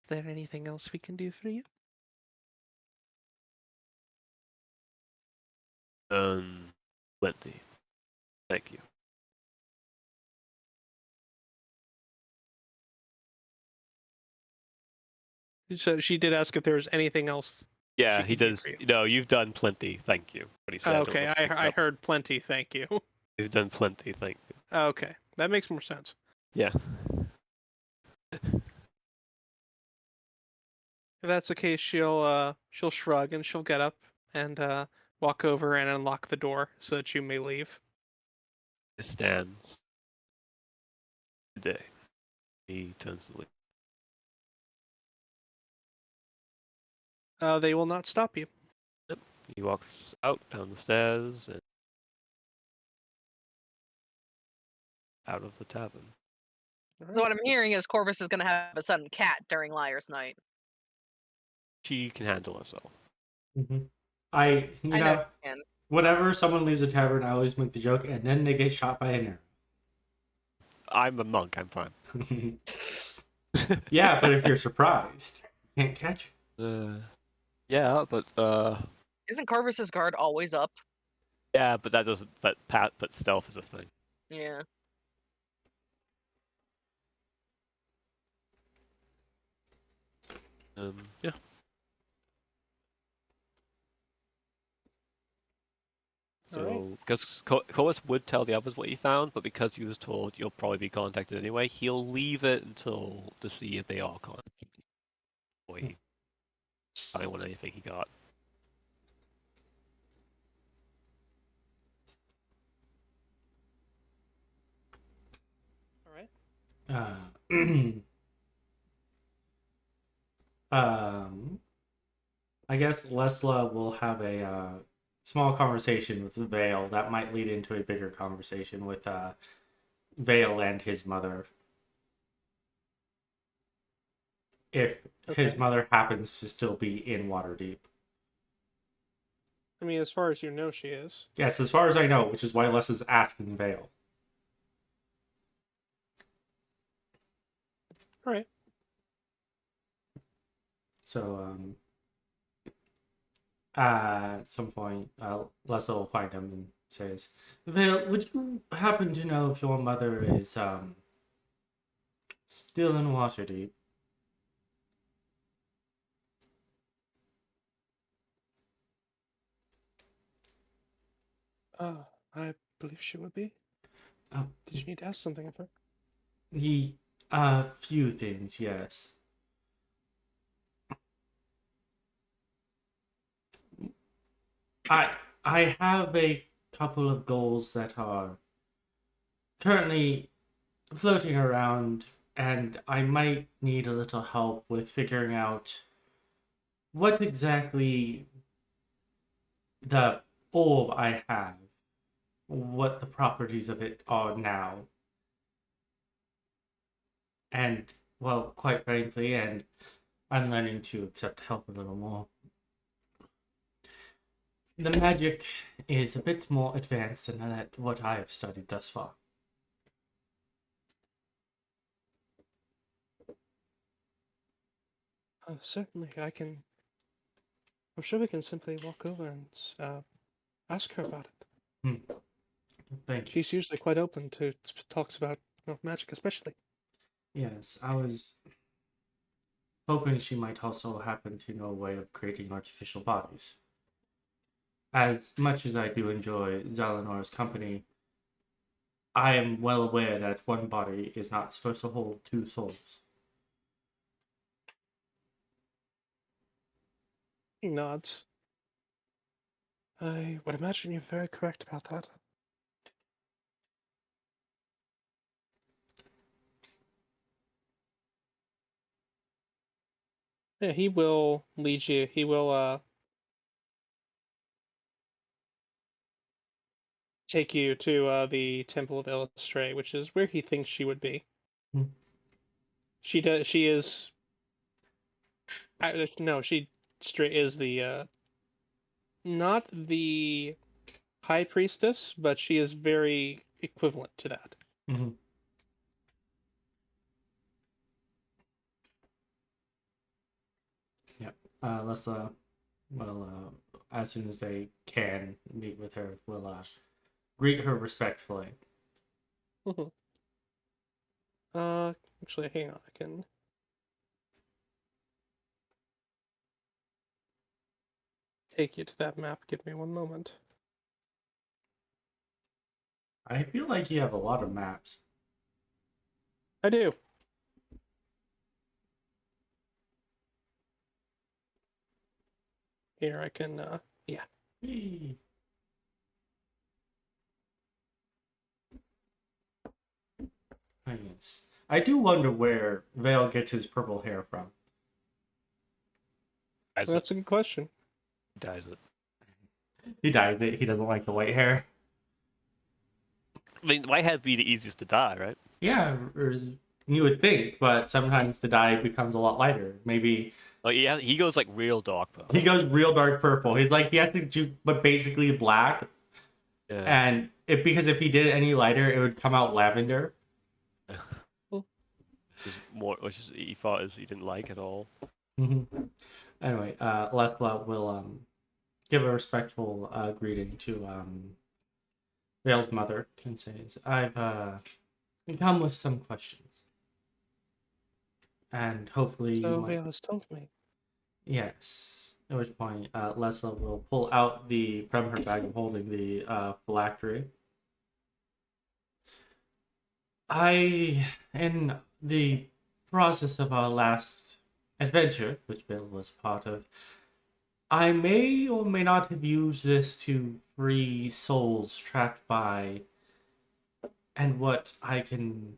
there anything else we can do for you? Plenty. Thank you. So she did ask if there was anything else. Yeah, She he can do does. for you. No, you've done plenty. Thank you. What he said. Okay, I heard plenty, thank you. You've done plenty. Thank you. Okay, that makes more sense. Yeah. If that's the case, she'll shrug and she'll get up and walk over and unlock the door so that you may leave. It stands. Today. He turns to leave. They will not stop you. He walks out down the stairs and out of the tavern. So what I'm hearing is Corvus is going to have a sudden cat during Liar's Night. She can handle herself. Mm-hmm. I know she can. Whenever someone leaves a tavern, I always make the joke, and then they get shot by an I'm a monk. I'm fine. arrow. Yeah, but if you're surprised, you can't catch it. Yeah, but Isn't Corvus's guard always up? yeah, but that doesn't. But stealth is a thing. Yeah. Yeah. So, because Corvus would tell the others what he found, but because he was told you'll probably be contacted anyway, he'll leave it until to see if they are contacted. Or he find what anything he got. All right. I guess Lessla will have a small conversation with Vale that might lead into a bigger conversation with Vale and his mother. If his mother happens to still be in Waterdeep. I mean, as far as you know, she is. Yes, as far as I know, which is why Les is asking Vale. All right. So, at some point, Les will find him and says, Vale, would you happen to know if your mother is still in Waterdeep? I believe she would be. Oh, Did you need to ask something of her? a few things, yes. I have a couple of goals that are currently floating around, and I might need a little help with figuring out what exactly the orb I have, what the properties of it are now. And, well, quite frankly, and I'm learning to accept help a little more. The magic is a bit more advanced than what I have studied thus far. Certainly, I can I'm sure we can simply walk over and ask her about it. Thank you. She's usually quite open to talks about magic, especially. Yes, I was hoping she might also happen to know a way of creating artificial bodies. As much as I do enjoy Zelenor's company, I am well aware that one body is not supposed to hold two souls. He nods. I would imagine you're very correct about that. Yeah, he will lead you. He will take you to the Temple of Illustre, which is where he thinks she would be. Hmm. She does. She is. No, she straight is the not the high priestess, but she is very equivalent to that. Mm-hmm. Yeah. Lessla will, as soon as they can meet with her, will greet her respectfully. Mm-hmm. Actually, hang on. I can take you to that map. Give me one moment. I feel like you have a lot of maps. I do. Here, I can. Yeah. Whee! Yes. I do wonder where Vale gets his purple hair from. That's a good question. Dyes it. He dyes it. He doesn't like the white hair. I mean, white hair would be the easiest to dye, right? Yeah, you would think, but sometimes the dye becomes a lot lighter. Maybe Like he goes like real dark purple. he goes real dark purple. He's like he has to do, but basically black. Yeah. And because if he did it any lighter, it would come out lavender. Which is he thought he didn't like at all. Mm-hmm. Anyway, Lessla will give a respectful greeting to Vale's mother and says, "I've come with some questions, and hopefully you So might." Vale has told me. Yes. At which point, Lessla will pull out from her bag of holding the phylactery. In the process of our last adventure, which Bill was a part of, I may or may not have used this to free souls trapped by. And what I can.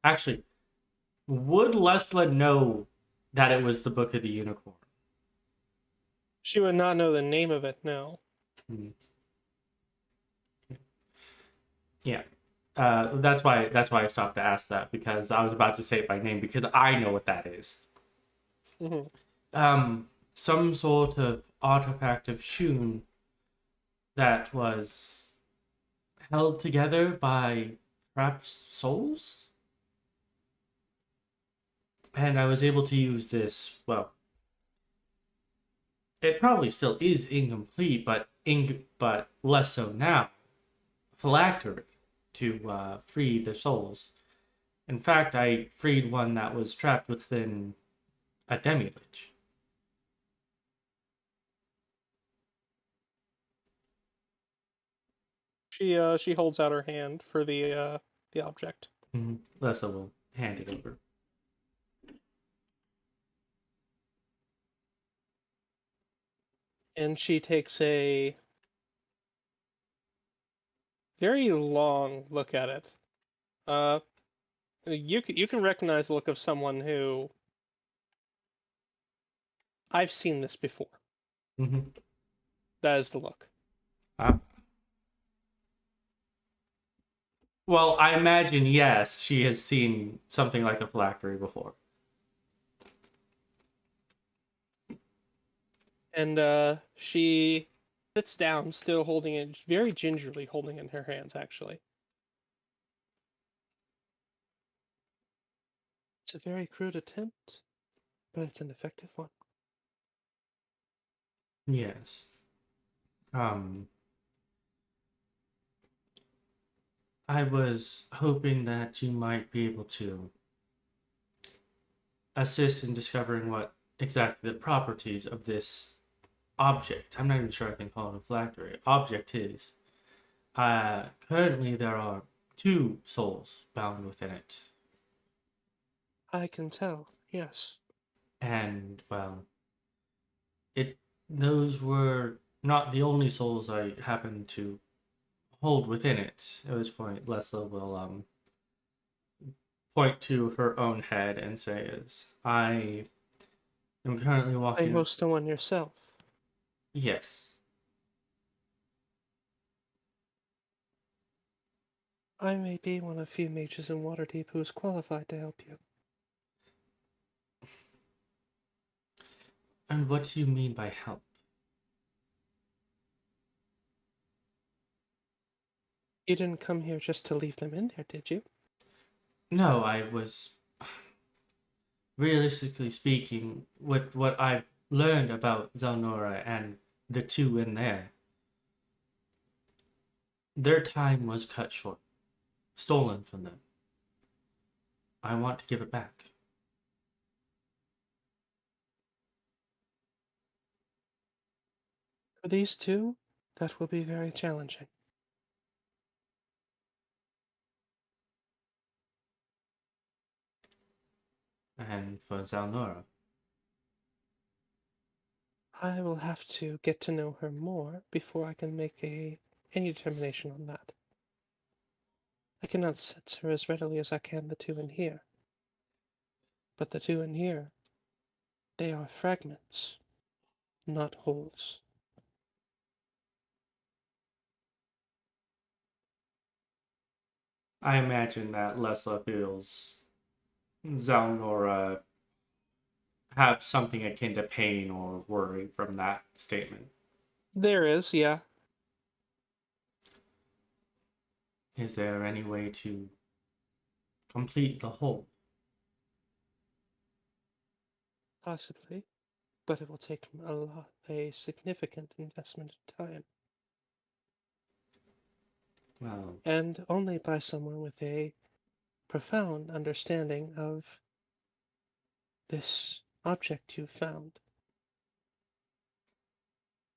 Actually, would Lessla know that it was the Book of the Unicorn? She would not know the name of it. No. Hmm. Yeah. That's why I stopped to ask that, because I was about to say it by name because I know what that is. Mm-hmm. Some sort of artifact of Shun that was held together by trapped souls, and I was able to use this. Well, it probably still is incomplete, but less so now. Phylactery to free the souls. In fact, I freed one that was trapped within a demi-lich. She holds out her hand for the object. Mm-hmm. Lessa will hand it over. And she takes a very long look at it. You can recognize the look of someone who I've seen this before. Mm-hmm. That is the look. Well, I imagine, yes, she has seen something like a phylactery before. And she sits down, still holding it, very gingerly holding it in her hands, actually. It's a very crude attempt, but it's an effective one. Yes. I was hoping that you might be able to assist in discovering what exactly the properties of this object. I'm not even sure I can call it a phylactery. Object is. Currently, there are 2 souls bound within it. I can tell, yes. And, well, those were not the only souls I happened to hold within it. At which point, Lessla will point to her own head and say, I am currently I walking. host the one yourself. Yes. I may be one of few mages in Waterdeep who is qualified to help you. And what do you mean by help? You didn't come here just to leave them in there, did you? No, I was. Realistically speaking, with what I've learned about Zelnora and the 2 in there, their time was cut short, stolen from them. I want to give it back. For these 2, that will be very challenging. And for Zelnora, I will have to get to know her more before I can make any determination on that. I cannot sense her as readily as I can the 2 in here. But the 2 in here, they are fragments, not wholes. I imagine that Lessla feels Zelnora have something akin to pain or worry from that statement. There is, yeah. Is there any way to complete the whole? Possibly. But it will take a significant investment of time. Well, And only by someone with a profound understanding of this object you found.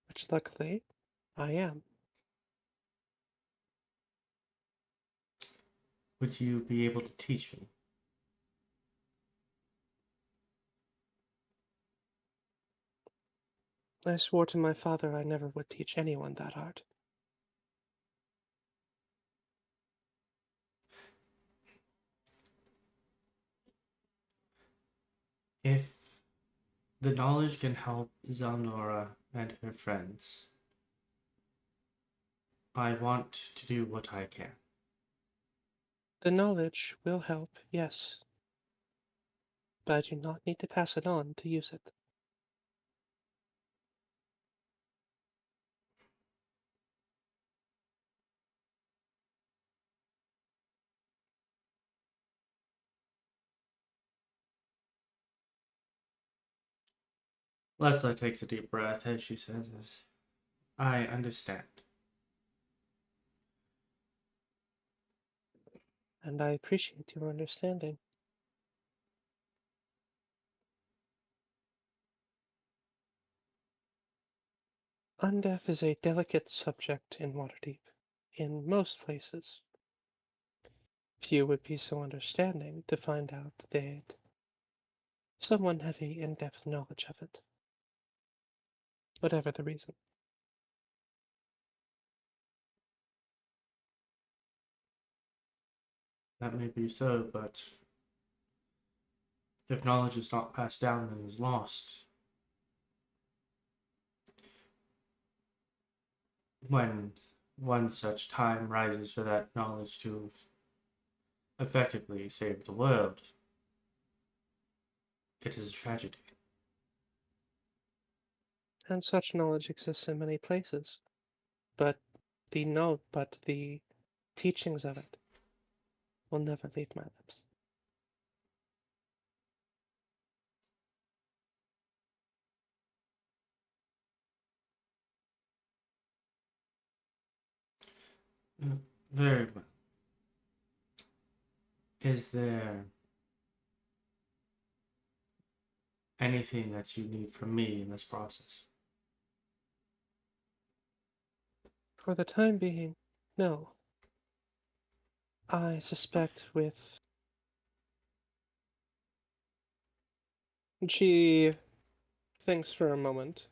Which luckily, I am. would you be able to teach me? I swore to my father I never would teach anyone that art. If the knowledge can help Zelnora and her friends, I want to do what I can. The knowledge will help, yes. But I do not need to pass it on to use it. Lessla takes a deep breath as she says, I understand. And I appreciate your understanding. Undeath is a delicate subject in Waterdeep, in most places. Few would be so understanding to find out that someone had a in-depth knowledge of it. Whatever the reason. That may be so, but if knowledge is not passed down and is lost, when one such time rises for that knowledge to effectively save the world, it is a tragedy. And such knowledge exists in many places. But the teachings of it will never leave my lips. Very well. Is there anything that you need from me in this process? For the time being, no. I suspect with... She thinks for a moment.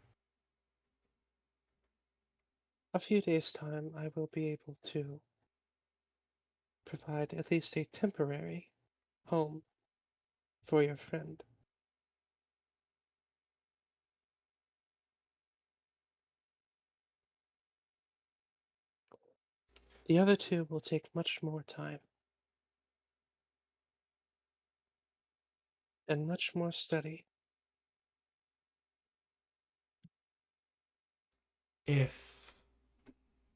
A few days' time, I will be able to provide at least a temporary home for your friend. The other two will take much more time and much more study. If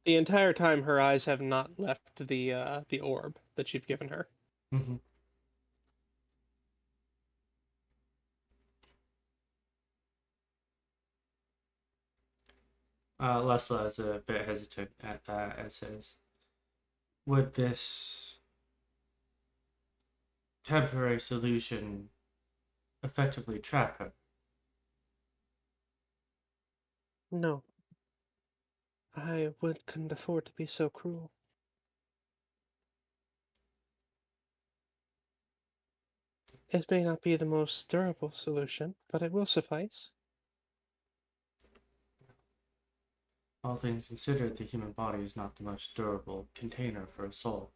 The entire time, her eyes have not left the orb that you've given her. mm-hmm. Lessla is a bit hesitant at that, as says, would this temporary solution effectively trap her? No, couldn't afford to be so cruel. It may not be the most durable solution, but it will suffice. All things considered, the human body is not the most durable container for a soul.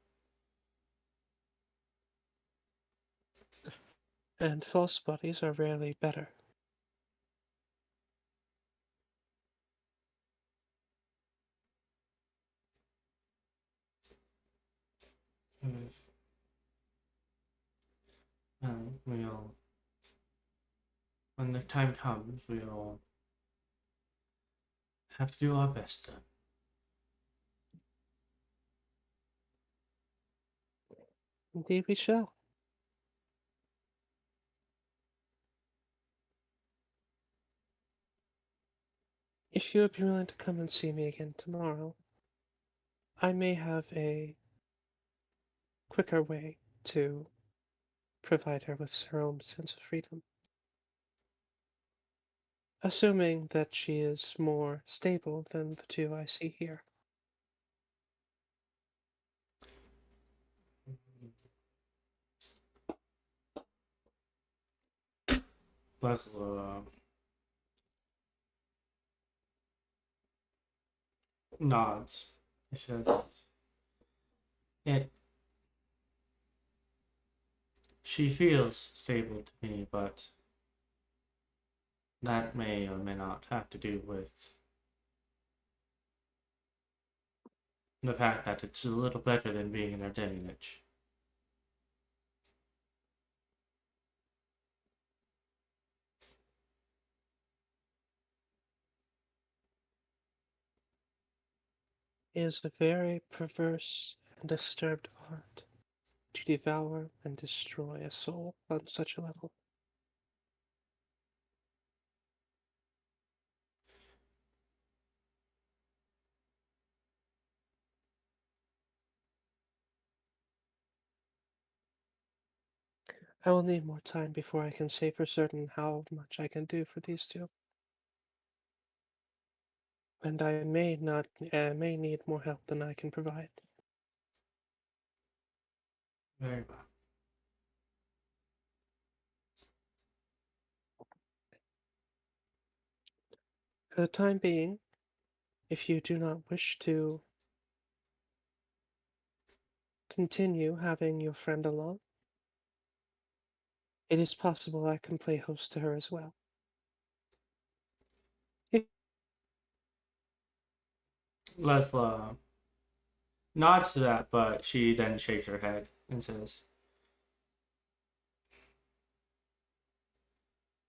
And false bodies are rarely better. We'll, when the time comes, we'll have to do our best then. Indeed we shall. If you would be willing to come and see me again tomorrow, I may have a quicker way to provide her with her own sense of freedom. Assuming that she is more stable than the two I see here. Lessla nods. He says, she feels stable to me, but that may or may not have to do with the fact that it's a little better than being in her demi-lich. It is a very perverse and disturbed art to devour and destroy a soul on such a level. I will need more time before I can say for certain how much I can do for these two. And I may need more help than I can provide. Very well. For the time being, if you do not wish to continue having your friend along, it is possible I can play host to her as well. Lessla nods to that, but she then shakes her head and says,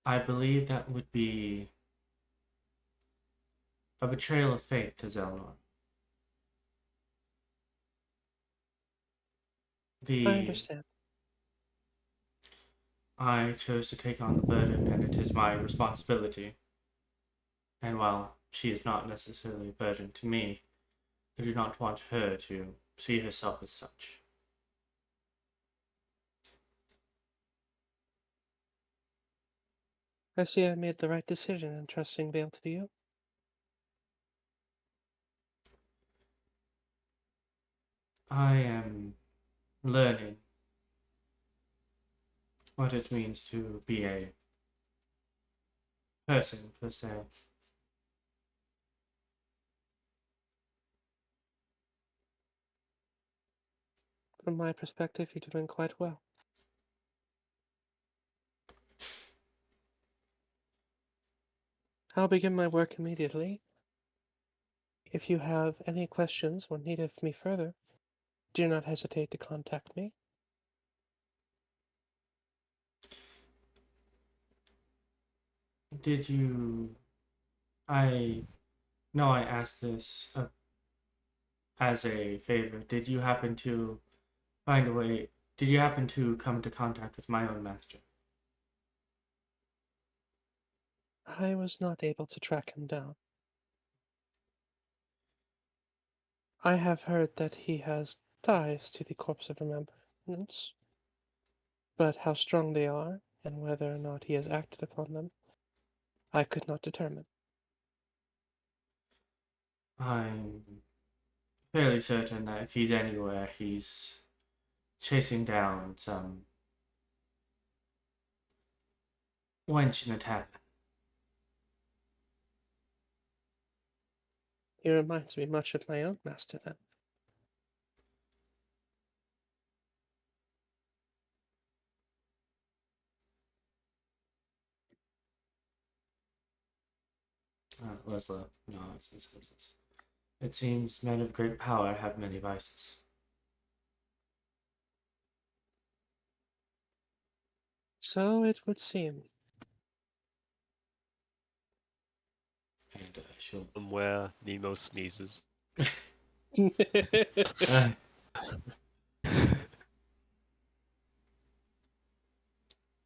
I believe that would be a betrayal of faith to Zelnor. I understand. I chose to take on the burden, and it is my responsibility. And while she is not necessarily a burden to me, I do not want her to see herself as such. I see I made the right decision in trusting Vale to you. I am learning what it means to be a person, per se. From my perspective, you're doing quite well. I'll begin my work immediately. If you have any questions or need of me further, do not hesitate to contact me. Did you... I know I asked this as a favor. Did you happen to find a way... Did you happen to come into contact with my own master? I was not able to track him down. I have heard that he has ties to the Corpse of Remembrance, but how strong they are, and whether or not he has acted upon them, I could not determine. I'm fairly certain that if he's anywhere, he's chasing down some wench in a tavern. He reminds me much of my own master, then. Lessla nods and says this. It seems men of great power have many vices. So it would seem. And she'll... Somewhere Nemo sneezes.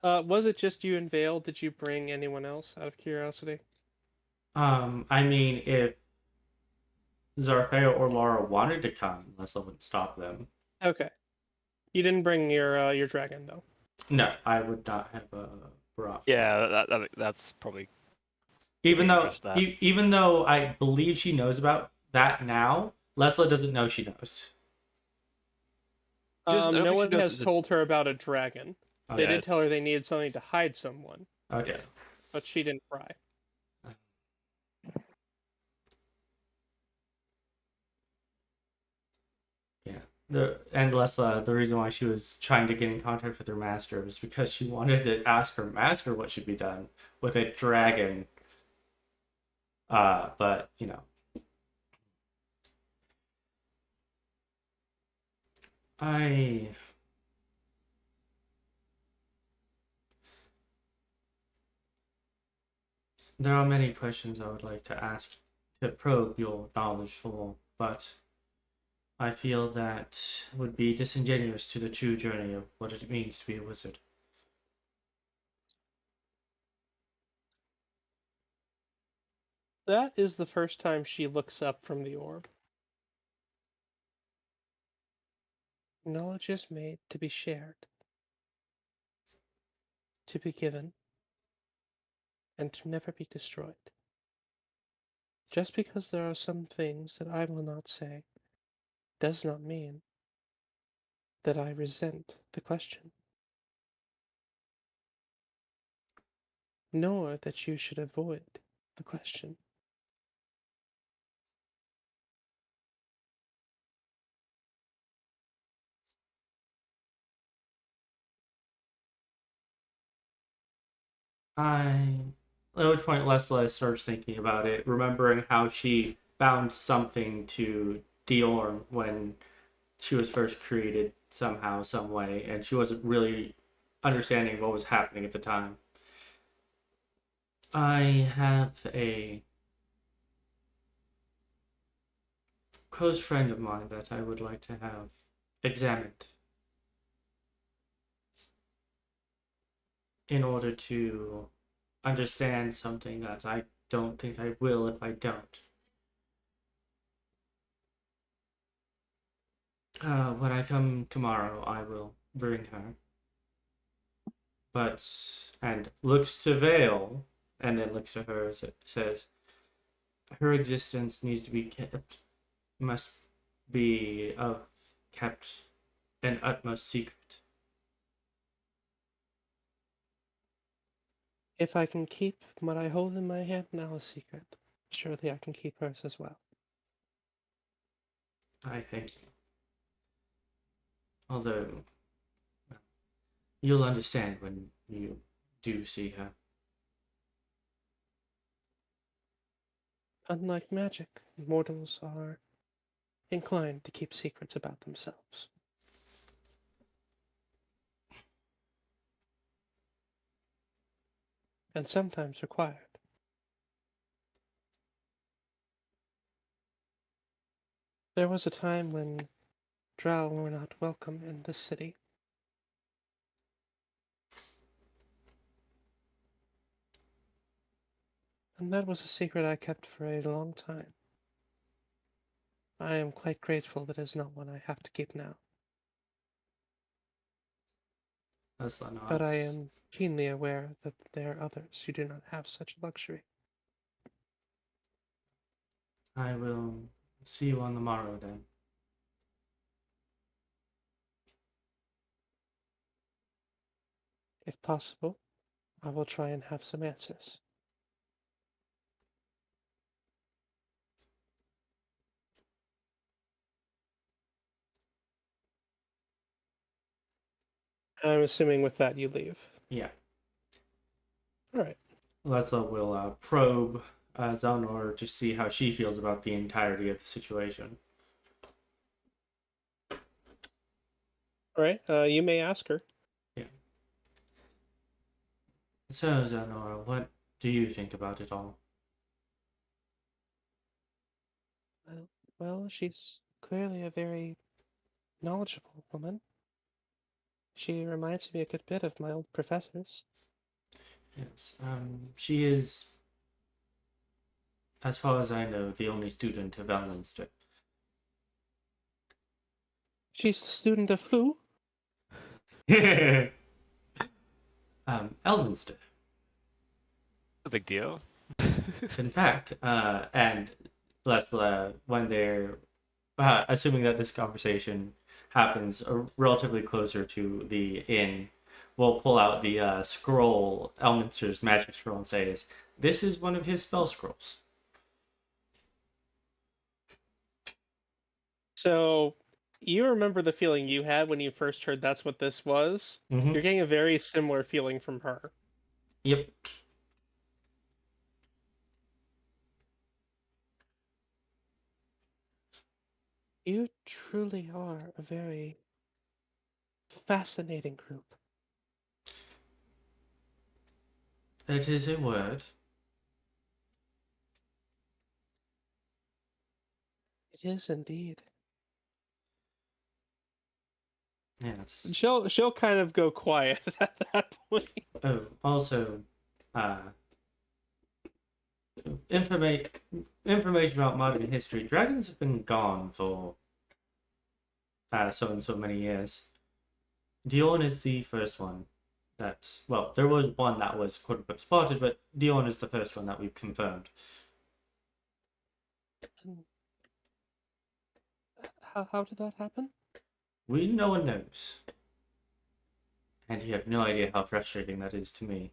Was it just you and Vale? Did you bring anyone else, out of curiosity? I mean, if Zarfeo or Laura wanted to come, Lessla wouldn't stop them. Okay. You didn't bring your dragon, though. No, I would not have brought. Yeah, that's probably. Even though, dangerous, that. even though I believe she knows about that now, Lessla doesn't know she knows. I don't No think she one knows has it's a- told her about a dragon. They Yeah, did tell her it's- they needed something to hide someone, Okay. but she didn't pry. And Lessla, the reason why she was trying to get in contact with her master was because she wanted to ask her master what should be done with a dragon. But you know, there are many questions I would like to ask to probe your knowledge for, but I feel that would be disingenuous to the true journey of what it means to be a wizard. That is the first time she looks up from the orb. Knowledge is made to be shared, to be given, and to never be destroyed. Just because there are some things that I will not say does not mean that I resent the question, nor that you should avoid the question. At which point Lessla starts thinking about it, remembering how she bound something to Diorn when she was first created somehow, some way, and she wasn't really understanding what was happening at the time. I have a close friend of mine that I would like to have examined in order to understand something that I don't think I will if I don't. When I come tomorrow, I will bring her. And looks to Vale, and then looks at her, says, her existence needs to be kept, must be kept an utmost secret. If I can keep what I hold in my hand now a secret, surely I can keep hers as well. I thank you. Although, you'll understand when you do see her. Unlike magic, mortals are inclined to keep secrets about themselves. And sometimes required. There was a time when drow were not welcome in this city. And that was a secret I kept for a long time. I am quite grateful that it is not one I have to keep now. Lessla nods. But I am keenly aware that there are others who do not have such a luxury. I will see you on the morrow then. If possible, I will try and have some answers. I'm assuming with that you leave. Yeah. All right. Lessla will probe Zelnor to see how she feels about the entirety of the situation. All right. You may ask her. Yeah. So, Zelnor, what do you think about it all? Well, she's clearly a very knowledgeable woman. She reminds me a good bit of my old professors. Yes. She is, as far as I know, the only student of Elminster. She's the student of who? Elminster. A big deal. In fact, and Lessla, when they're assuming that this conversation happens relatively closer to the inn, will pull out the scroll, Elminster's magic scroll, and says, "This is one of his spell scrolls." So, you remember the feeling you had when you first heard that's what this was? Mm-hmm. You're getting a very similar feeling from her. Yep. You truly are a very fascinating group. It is a word. It is indeed. Yes. She'll kind of go quiet at that point. Oh, also, information about modern history. Dragons have been gone for so and so many years. Dion is the first one that, well, there was one that was quote unquote spotted, but Dion is the first one that we've confirmed. How did that happen? No one knows. And you have no idea how frustrating that is to me.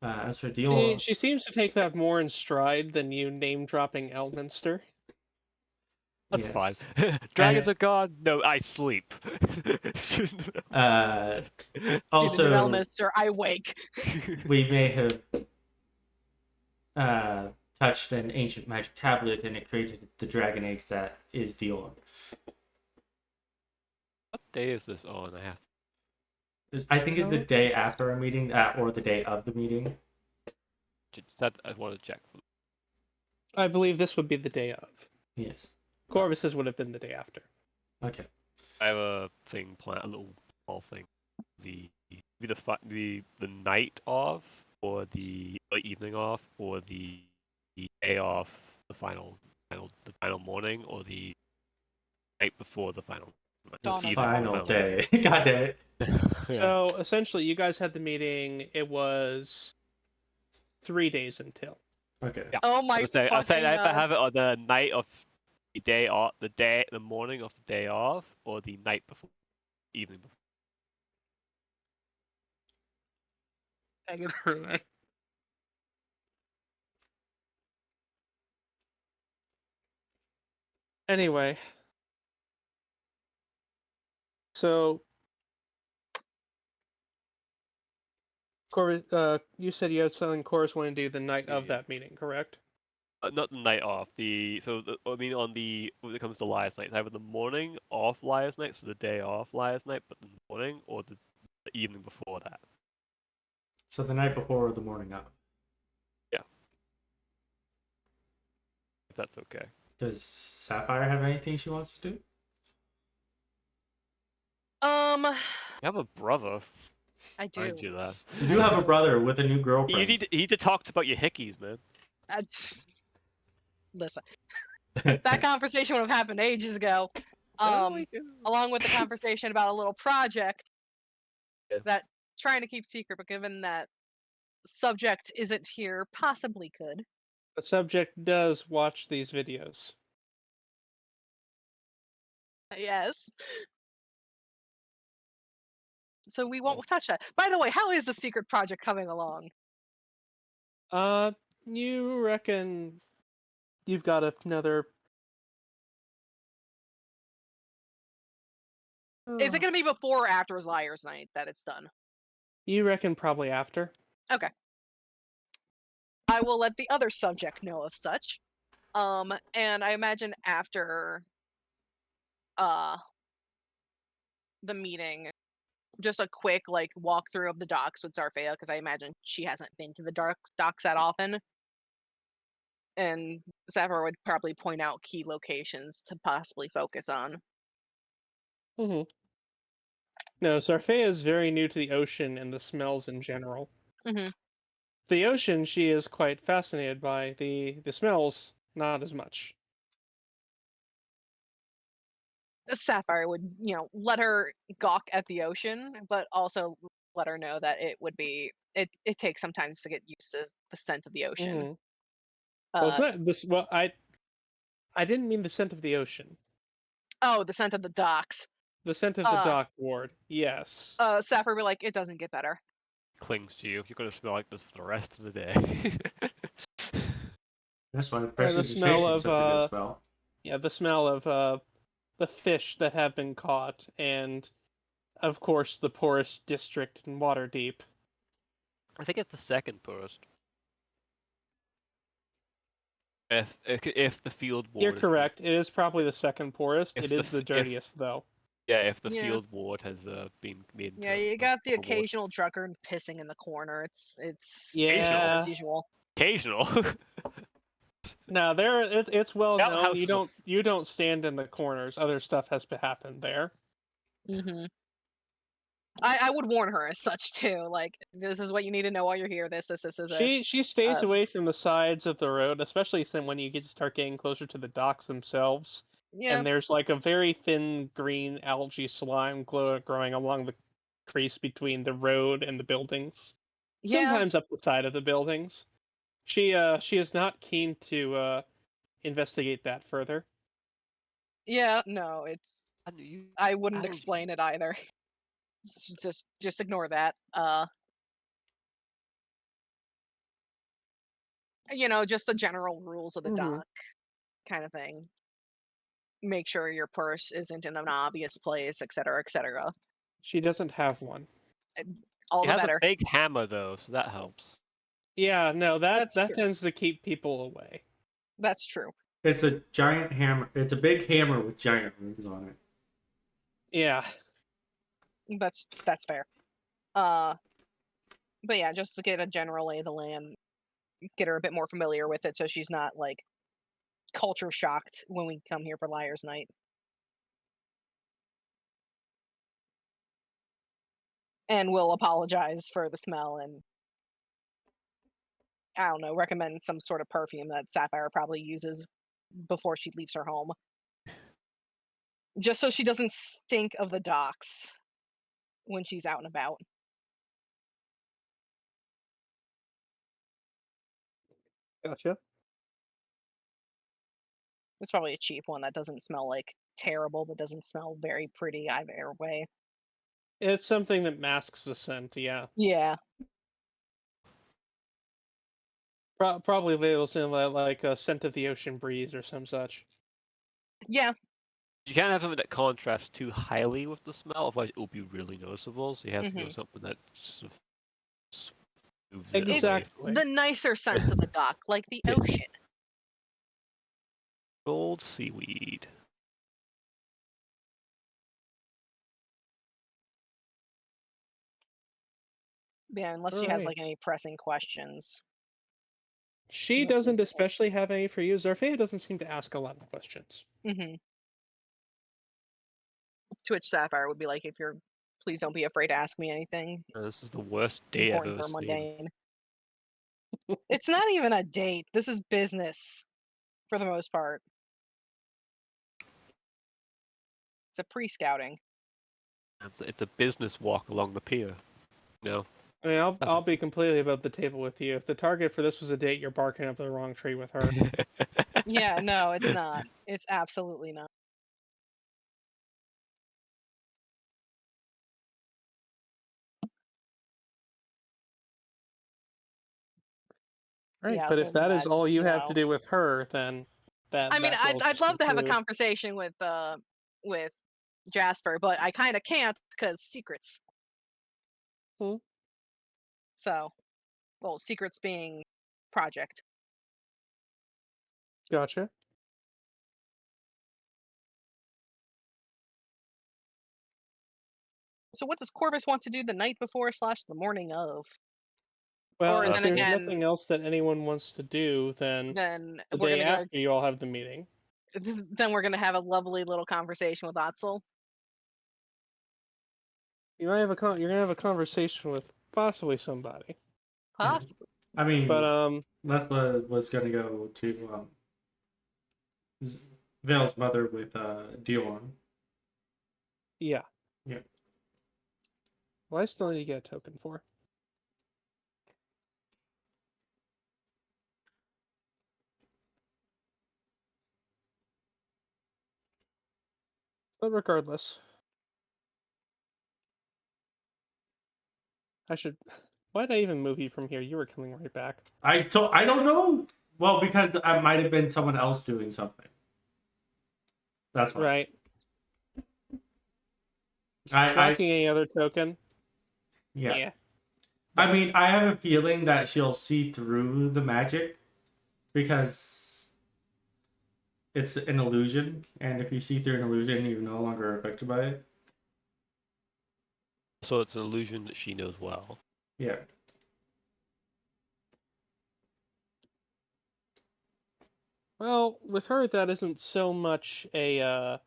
As for Dion... She seems to take that more in stride than you name-dropping Elminster. That's yes. fine. Dragons are gone. No, I sleep. Also, Student of Elminster, I wake. we may have touched an ancient magic tablet and it created the dragon eggs that is Dion. What day is this on? I think it's the day after our meeting, or the day of the meeting. I want to check. I believe this would be the day of. Yes. Corvus's would have been the day after. Okay. I have a thing planned, a little small thing. The night off, or the evening off, or the day off, the final the final morning or the night before the final. The Dawn of final day. God damn it. So essentially, you guys had the meeting. It was 3 days until. Okay. Yeah. Oh my I'll say fucking if I have it on the night of the day off, the morning of the day off, or the night before, evening before. Hang it around. Anyway, so Corvus, you said you had something Corvus wanted to do the night of Yeah. that meeting, correct? Not the night off. I mean, when it comes to Liar's Night, it's either the morning of Liar's Night, so the day off Liar's Night, but the morning, or the evening before that. So the night before or the morning of. If that's okay. Does Sapphire have anything she wants to do? You have a brother. I do. Mind you that. You do have a brother with a new girlfriend. You need to talk about your hickeys, man. Listen, that conversation would have happened ages ago. Along with the conversation about a little project that trying to keep secret, but given that subject isn't here, possibly could. The subject does watch these videos. Yes. So we won't touch that. By the way, how is the secret project coming along? You reckon you've got another... Is it going to be before or after Liar's Night that it's done? You reckon probably after. Okay. I will let the other subject know of such. And I imagine after the meeting, just a quick like walkthrough of the docks with Zarfea, because I imagine she hasn't been to the docks that often. And Sapphire would probably point out key locations to possibly focus on. Mm-hmm. No, Zarfea is very new to the ocean and the smells in general. Mm-hmm. The ocean she is quite fascinated by. The smells, not as much. Sapphire would, let her gawk at the ocean, but also let her know that it would be it takes some time to get used to the scent of the ocean. Mm-hmm. Well, it's not this. Well, I didn't mean the scent of the ocean. Oh, the scent of the docks. The scent of the dock ward. Yes. Sapphire would be like, it doesn't get better. Clings to you. You're gonna smell like this for the rest of the day. That's why the prestidigitation smell is such a good spell. Yeah, the smell of the fish that have been caught, and of course the poorest district in Waterdeep. I think it's the second poorest. If the field ward. You're correct. It is probably the second poorest. It is the if- dirtiest, though. Yeah, if the Yeah. field ward has been made. Yeah, into you a got the ward. occasional drunkard pissing in the corner. It's Yeah. as usual. Occasional. No, it's well known. Outhouses You don't stand in the corners. Other stuff has happened there. Mm-hmm. I would warn her as such too. Like, this is what you need to know while you're here. This. She stays away from the sides of the road, especially when you start getting closer to the docks themselves. Yeah. And there's like a very thin green algae slime growing along the crease between the road and the buildings. Yeah. Sometimes up the side of the buildings. She is not keen to investigate that further. Yeah. No, it's. I wouldn't explain it either. Just ignore that. Just the general rules of the dock, kind of thing. Make sure your purse isn't in an obvious place, etc., etc. She doesn't have one. All She the has better. a big hammer though, so that helps. Yeah, no, that true. tends to keep people away. That's true. It's a giant hammer. It's a big hammer with giant rings on it. Yeah. That's fair. But yeah, just to get a general lay of the land, get her a bit more familiar with it, so she's not like culture shocked when we come here for Liar's Night. And we'll apologize for the smell and I don't know, recommend some sort of perfume that Sapphire probably uses before she leaves her home. Just so she doesn't stink of the docks when she's out and about. Gotcha. It's probably a cheap one that doesn't smell like terrible, but doesn't smell very pretty either way. It's something that masks the scent, yeah. Yeah. Probably available in like a scent of the ocean breeze or some such. Yeah. You can't have something that contrasts too highly with the smell, otherwise it will be really noticeable. So you have to go something that sort of smooths it away. Exactly. The nicer scents of the dock, like the ocean. Gold seaweed. Yeah, unless she has like any pressing questions. She doesn't especially have any for you. Zarfea doesn't seem to ask a lot of questions. To which Sapphire would be like, please don't be afraid to ask me anything. This is the worst day I've ever seen. It's not even a date. This is business, for the most part. It's a pre-scouting. It's a business walk along the pier. No. I mean, I'll be completely above the table with you. If the target for this was a date, you're barking up the wrong tree with her. Yeah, no, it's not. It's absolutely not. Right, Yeah, but if that is all just, you have to do with her, then that. I mean, I'd love to have a conversation with Jasper, but I kind of can't because secrets. So, well, secrets being project. Gotcha. So what does Corvus want to do the night before / the morning of? Well, or if then there's again, nothing else that anyone wants to do, then the day after you all have the meeting. Then we're gonna have a lovely little conversation with Otzel. You might have you're gonna have a conversation with possibly somebody. Possibly. I mean, but Lessla was gonna go to Vale's mother with Dion. Yeah. Yeah. Well, I still need to get a token for. But regardless, I should. Why did I even move you from here? You were coming right back. I don't know. Well, because I might have been someone else doing something. That's why. Right. Tracking any other token? Yeah. I mean, I have a feeling that she'll see through the magic because it's an illusion, and if you see through an illusion, you're no longer affected by it. So it's an illusion that she knows well. Yeah. Well, with her, that isn't so much the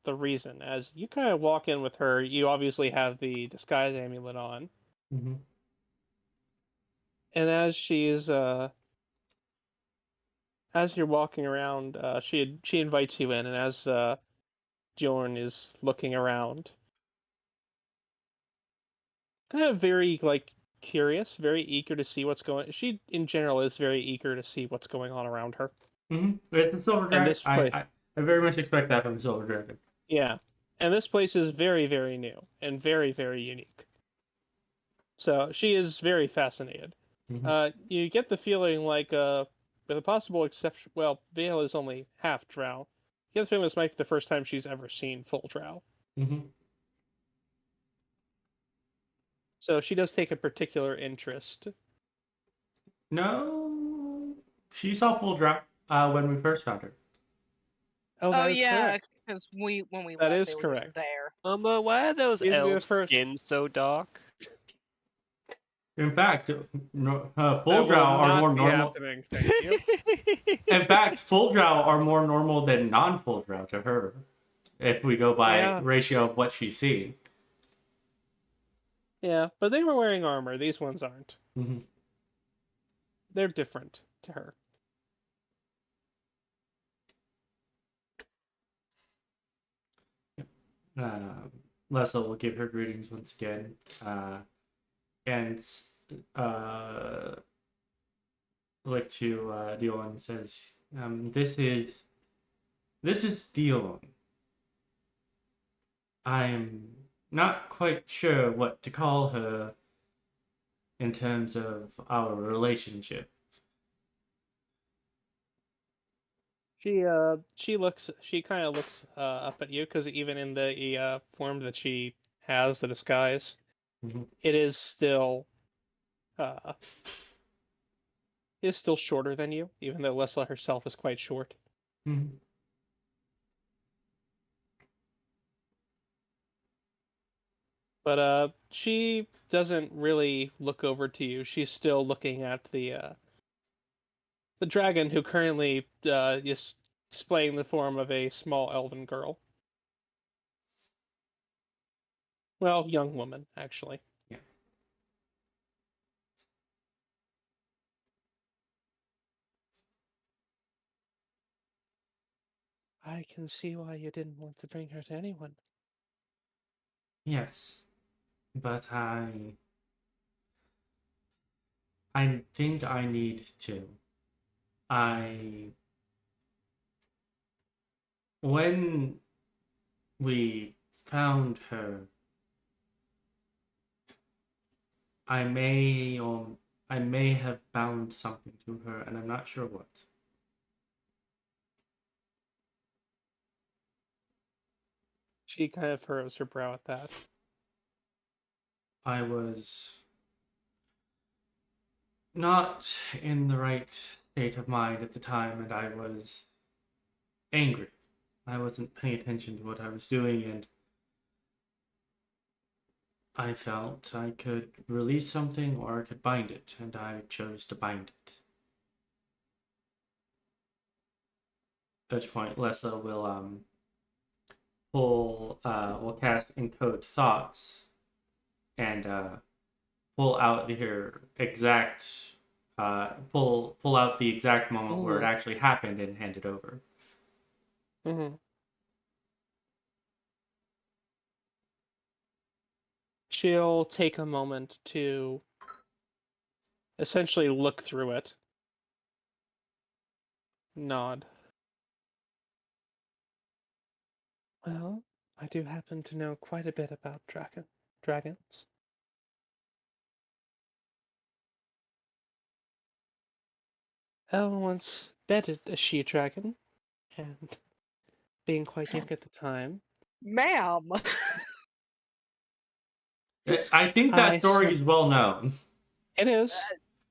reason. As you kind of walk in with her, you obviously have the disguise amulet on. Mm-hmm. And as she's as you're walking around, she invites you in, and as Jorn is looking around, kind of very curious, very eager to see what's going. She in general is very eager to see what's going on around her. Mm-hmm. It's a silver dragon. I very much expect that from a silver dragon. Yeah, and this place is very, very new and very, very unique. So she is very fascinated. Mm-hmm. You get the feeling like, with a possible exception, well, Vale is only half drow. You get the feeling this might be the first time she's ever seen full drow. Mm-hmm. So she does take a particular interest. No, she saw full drow when we first found her. Oh yeah, because when we that left, is they correct. Were there. Why are those elves' skin so dark? In fact, full drow are more normal. Thank you. In fact, full drow are more normal than non-full drow to her, if we go by ratio of what she's seen. Yeah, but they were wearing armor. These ones aren't. Mm-hmm. They're different to her. Lessla will give her greetings once again, and look to Dion and says, "This is Dion. I'm not quite sure what to call her in terms of our relationship." She kind of looks up at you because even in the form that she has, the disguise, Mhm. it uh is still shorter than you, even though Lessla herself is quite short. Mhm. But she doesn't really look over to you. She's still looking at the dragon, who currently is displaying the form of a small elven girl. Well, young woman, actually. Yeah. I can see why you didn't want to bring her to anyone. Yes, but I think I need to. I When we found her, I may have bound something to her, and I'm not sure what. She kind of furrows her brow at that. I was not in the right state of mind at the time, and I was angry. I wasn't paying attention to what I was doing, and I felt I could release something or I could bind it, and I chose to bind it. At which point, Lessa will cast Encode Thoughts and pull out her exact pull out the exact moment where it Mm-hmm. actually happened and hand it over. Mm-hmm. She'll take a moment to essentially look through it, nod. Well, I do happen to know quite a bit about dragons. Elle once bedded a she-dragon, and being quite young at the time, Ma'am. I think that I story some is well known. it is.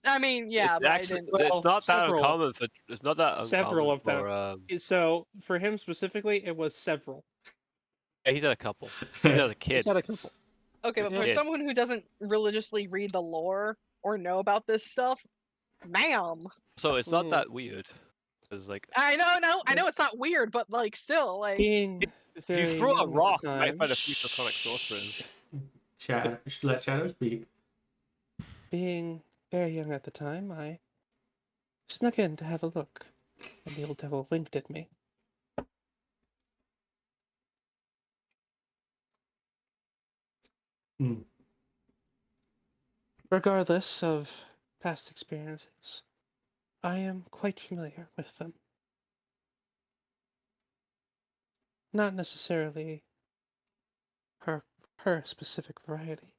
I mean, yeah, It's but I actually didn't. Well, it's not that several. uncommon for it's not that Several uncommon of them. for So for him specifically, it was several. yeah, he's had a couple. He's had a He's kid. had a couple. Okay, but Yeah. for Kid. someone who doesn't religiously read the lore or know about this stuff, ma'am. So it's not Mhm. that weird. It's like I know it's not weird, but like still, like Being if you very throw a young at the rock, you might time, find a few draconic sorcerers. Let Shadow speak. I snuck in to have a look, and the old devil winked at me. Hmm. Regardless of past experiences, I am quite familiar with them. Not necessarily her her specific variety.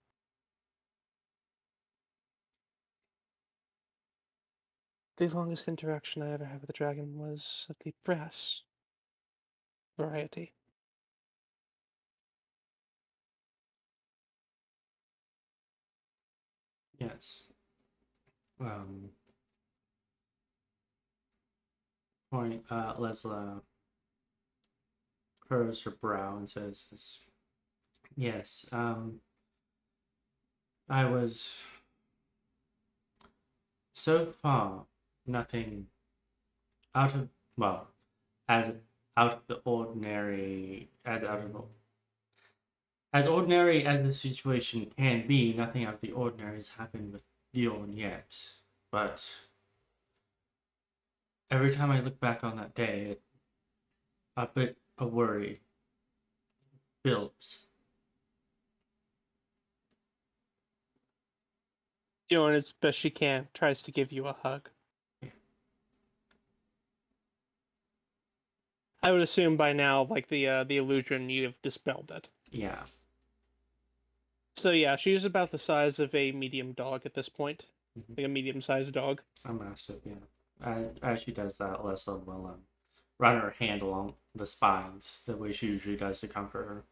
The longest interaction I ever had with a dragon was of the brass variety. Yes. Um. Lesla curves her brow and says, "Yes. I was so far nothing out of well, as out of the ordinary as ordinary as the situation can be. Nothing out of the ordinary has happened with Dion yet, but every time I look back on that day, a bit of worry builds. Doing as best she can, tries to give you a hug. Yeah. I would assume by now, like the illusion, you have dispelled it. Yeah. So yeah, she's about the size of a medium dog at this point, like a medium-sized dog. A mastiff, yeah. As she does that, Lessla will run her hand along the spines the way she usually does to comfort her.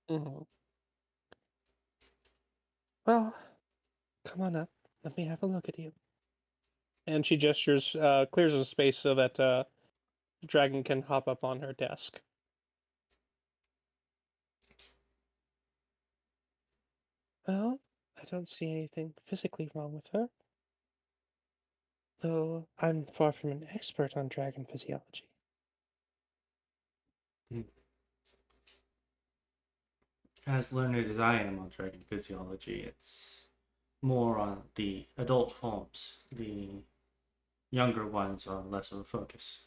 Mm-hmm. Well, come on up. Let me have a look at you. And she gestures, clears a space so that the dragon can hop up on her desk. Well, I don't see anything physically wrong with her. Though I'm far from an expert on dragon physiology. As learned as I am on dragon physiology, it's more on the adult forms. The younger ones are less of a focus.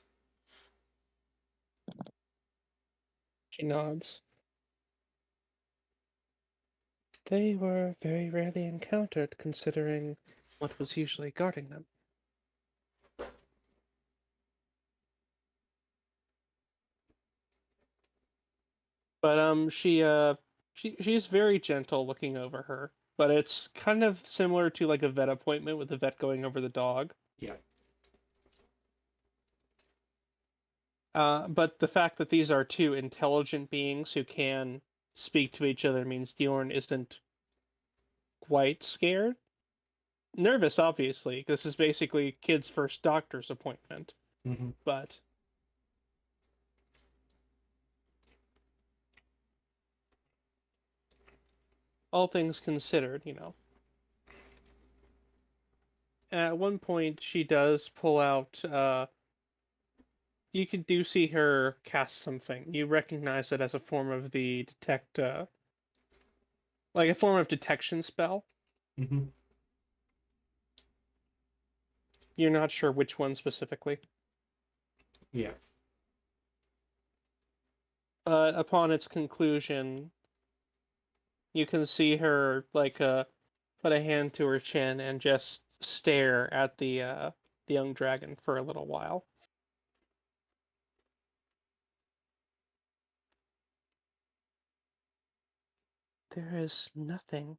She nods. They were very rarely encountered, considering what was usually guarding them. But she's very gentle looking over her. But it's kind of similar to like a vet appointment with the vet going over the dog. Yeah. But the fact that these are two intelligent beings who can speak to each other means Diorn isn't quite scared. Nervous, obviously. This is basically kid's first doctor's appointment. Mm-hmm. But all things considered, At one point, she does pull out. You do see her cast something. You recognize it as a form of the detect, like a form of detection spell. Mm-hmm. You're not sure which one specifically. Yeah. But upon its conclusion, you can see her put a hand to her chin and just stare at the young dragon for a little while. There is nothing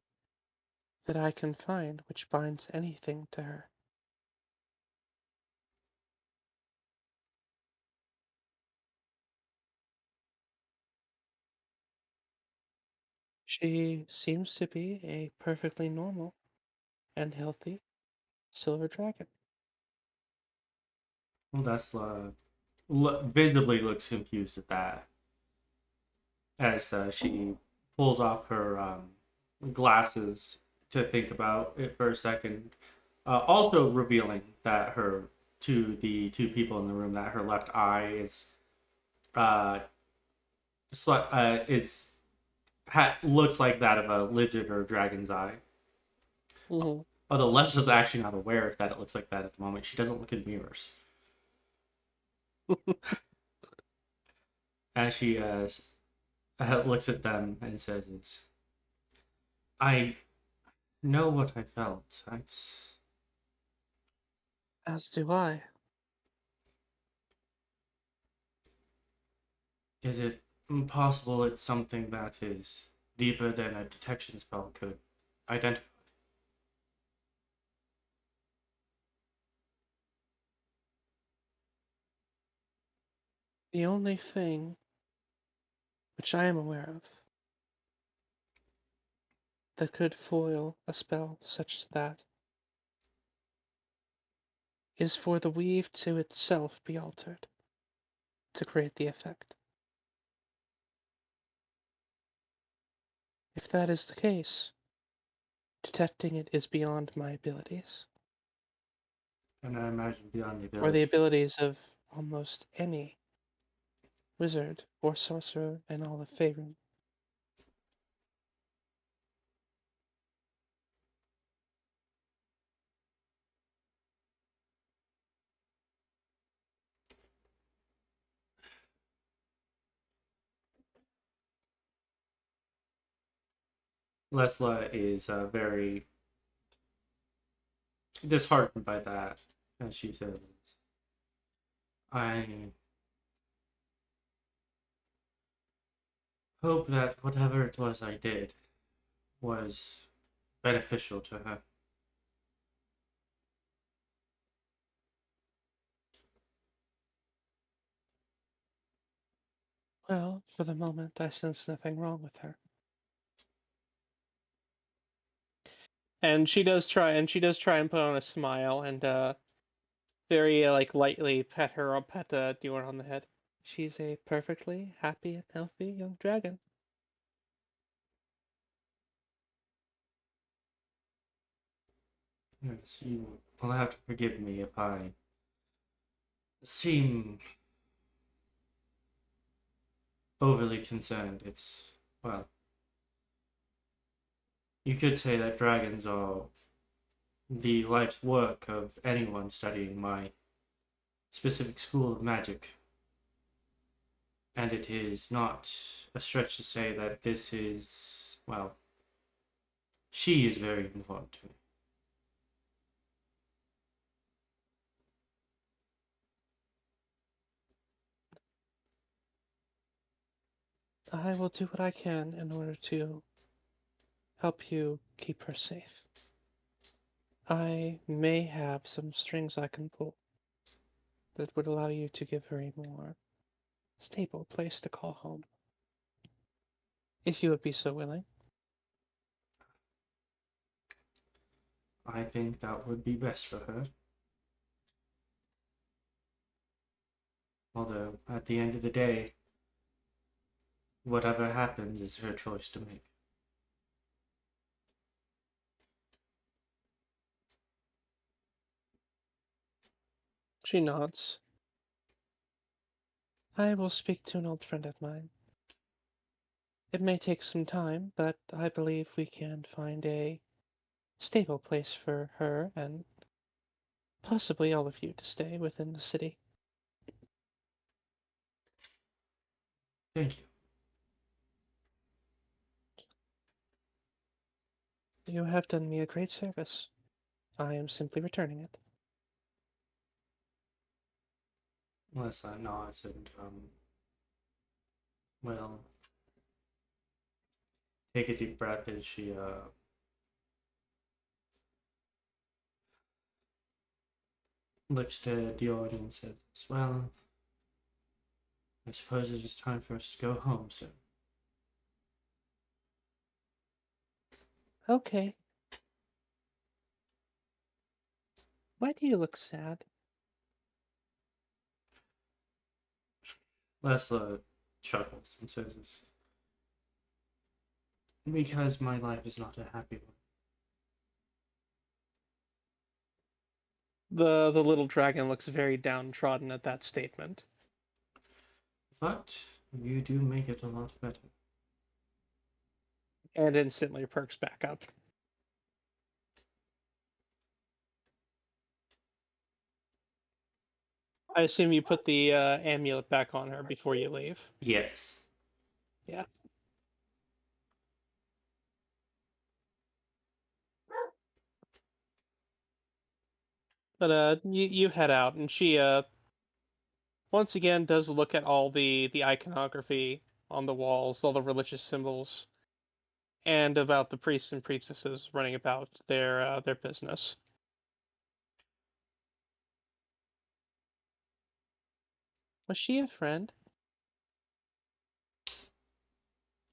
that I can find which binds anything to her. She seems to be a perfectly normal and healthy silver dragon. Well, that's visibly looks confused at that as she pulls off her glasses to think about it for a second. Also revealing that her to the two people in the room that her left eye is uh, looks like that of a lizard or dragon's eye. Mm-hmm. Although Lesla's actually not aware that it looks like that at the moment. She doesn't look in mirrors. As she looks at them and says, I know what I felt. As do I. Is it possible it's something that is deeper than a detection spell could identify? The only thing which I am aware of that could foil a spell such as that is for the weave to itself be altered to create the effect. If that is the case, detecting it is beyond my abilities, And I imagine beyond the or the ability. abilities of almost any wizard or sorcerer in all of Faerun. Lessla is very disheartened by that, and she says, I hope that whatever it was I did was beneficial to her. Well, for the moment, I sense nothing wrong with her. And she does try and put on a smile and very like lightly pet Dior on the head. She's a perfectly happy and healthy young dragon. Yes, you will have to forgive me if I seem overly concerned. It's, well, you could say that dragons are the life's work of anyone studying my specific school of magic. And it is not a stretch to say that this is, well, she is very important to me. I will do what I can in order to help you keep her safe. I may have some strings I can pull that would allow you to give her a more stable place to call home. If you would be so willing. I think that would be best for her. Although, at the end of the day, whatever happens is her choice to make. She nods. I will speak to an old friend of mine. It may take some time, but I believe we can find a stable place for her and possibly all of you to stay within the city. Thank you. You have done me a great service. I am simply returning it. Lessa nods and, well, take a deep breath as she, looks to the audience and says, well, I suppose it is time for us to go home soon. Okay. Why do you look sad? Lessla chuckles and says, because my life is not a happy one. The little dragon looks very downtrodden at that statement. But you do make it a lot better. And instantly perks back up. I assume you put the amulet back on her before you leave. Yes. Yeah. But you head out, and she once again does look at all the iconography on the walls, all the religious symbols, and about the priests and priestesses running about their business. Was she a friend?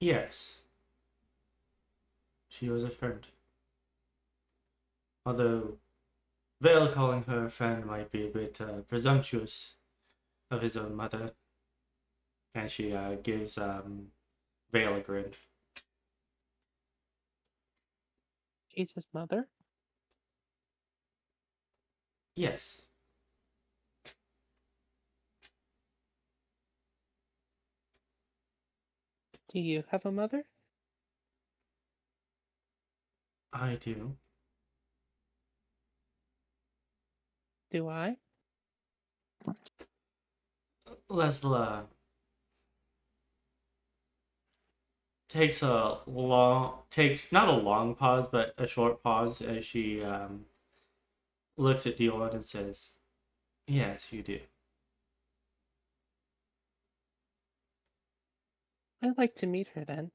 Yes. She was a friend. Although Vale calling her a friend might be a bit presumptuous of his own mother. And she gives Vale a grin. She's his mother? Yes. Do you have a mother? I do. Do I? Lessla takes not a long pause, but a short pause as she looks at Dion and says, "Yes, you do." I'd like to meet her then.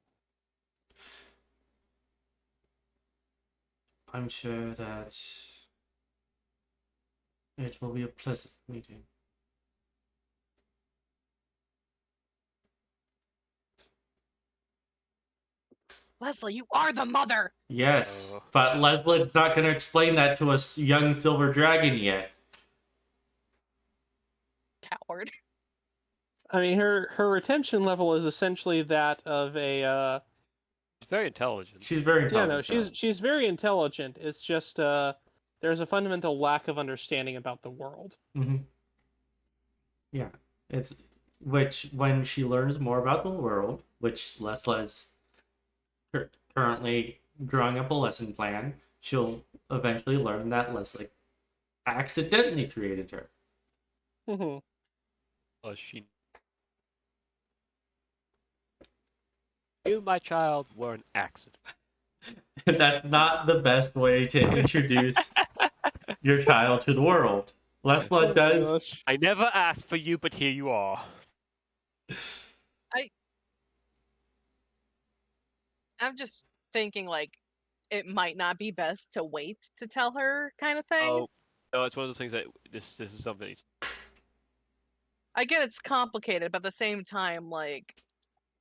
I'm sure that it will be a pleasant meeting. Lessla, you are the mother. Yes, Oh. but Leslie's not going to explain that to a young silver dragon yet. Coward. I mean, her retention level is essentially that of a. She's very intelligent. She's very Yeah, no, intelligent. she's very intelligent. It's just there's a fundamental lack of understanding about the world. Mm-hmm. Yeah, it's which when she learns more about the world, which Lessla is currently drawing up a lesson plan, she'll eventually learn that Leslie accidentally created her. Mm-hmm. She. You, my child, were an accident. That's not the best way to introduce your child to the world. Lessla does. Gosh. I never asked for you, but here you are. I'm just thinking like it might not be best to wait to tell her kind of thing. Oh, no, it's one of those things that this is something. I get it's complicated, but at the same time, like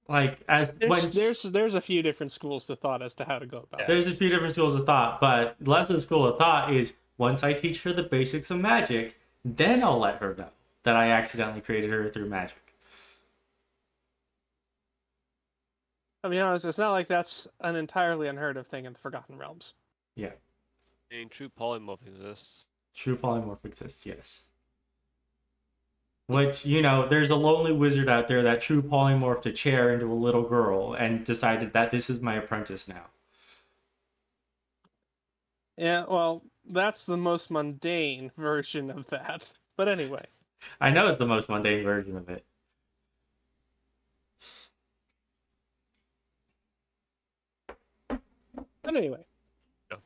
As when There's a few different schools of thought as to how to go about it. there's a few different schools of thought, but Leslie's school of thought is once I teach her the basics of magic, then I'll let her know that I accidentally created her through magic. I'll be honest, it's not like that's an entirely unheard of thing in the Forgotten Realms. Yeah. I mean, true polymorph exists. True polymorph exists, yes. Which, there's a lonely wizard out there that true polymorphed a chair into a little girl and decided that this is my apprentice now. Yeah, well, that's the most mundane version of that. But anyway. I know it's the most mundane version of it. But anyway. Yeah.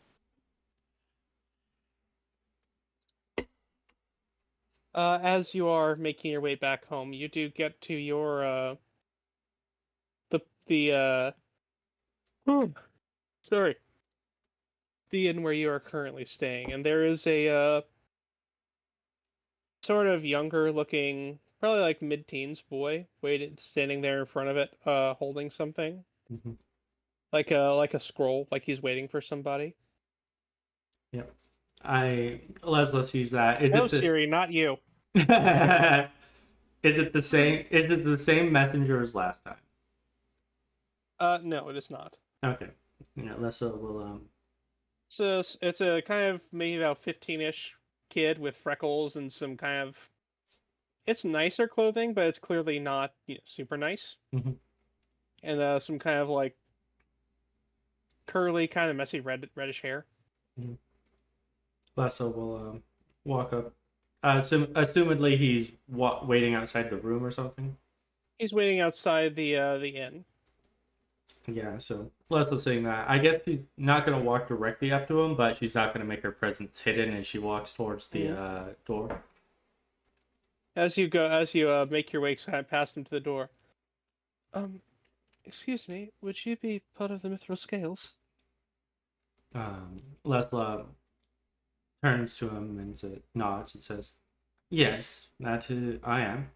As you are making your way back home, you do get to your sorry, the inn where you are currently staying, and there is a sort of younger looking, probably like mid-teens boy standing there in front of it, holding something. Mm-hmm. Like a scroll, like he's waiting for somebody. Yep. Lessla sees that. Siri, not you. Is it the same? Is it the same messenger as last time? No, it is not. Okay. Yeah, Lessla will So it's a kind of maybe about 15-ish kid with freckles and some kind of. It's nicer clothing, but it's clearly not super nice. Mm-hmm. And some kind of like curly, kind of messy reddish hair. Mm-hmm. Lessla will walk up. Assumedly, he's waiting outside the room or something. He's waiting outside the inn. Yeah, so Lesla's saying that. I guess she's not going to walk directly up to him, but she's not going to make her presence hidden as she walks towards the door. As you make your way past him to the door. Excuse me, would you be part of the Mithril Scales? Lessla turns to him and nods and says, "Yes, I am."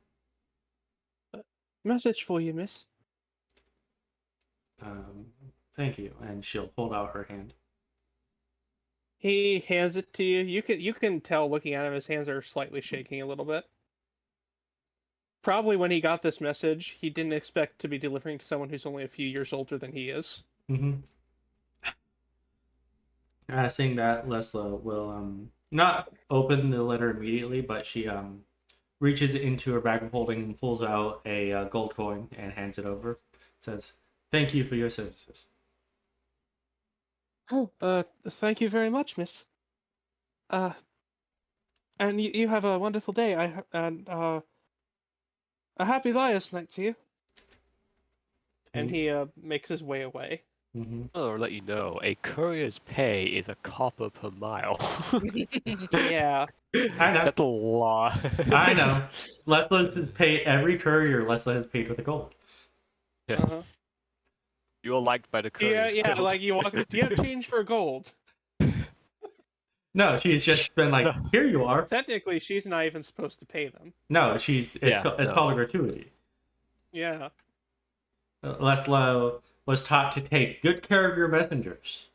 Message for you, miss. Thank you, and she'll hold out her hand. He hands it to you. You can tell looking at him, his hands are slightly shaking a little bit. Probably when he got this message, he didn't expect to be delivering to someone who's only a few years older than he is. Mm-hmm. Seeing that, Lessla will not open the letter immediately, but she reaches into her bag of holding and pulls out a gold coin and hands it over. Says, "Thank you for your services." Oh, thank you very much, miss. And you have a wonderful day. A happy Liar's Night to you. and he makes his way away. Mm-hmm. I'll let you know, a courier's pay is a copper per mile. Yeah. I know. That's a lot. I know. Lessla has paid every courier. Lessla has paid with a gold. Yeah. Uh-huh. You are liked by the couriers. Yeah. Guild. Like you walk. Do you have change for gold? No, she's just been like, No. here you are. Technically, she's not even supposed to pay them. No, it's Yeah, it's no. called a gratuity. Yeah. Lessla was taught to take good care of your messengers.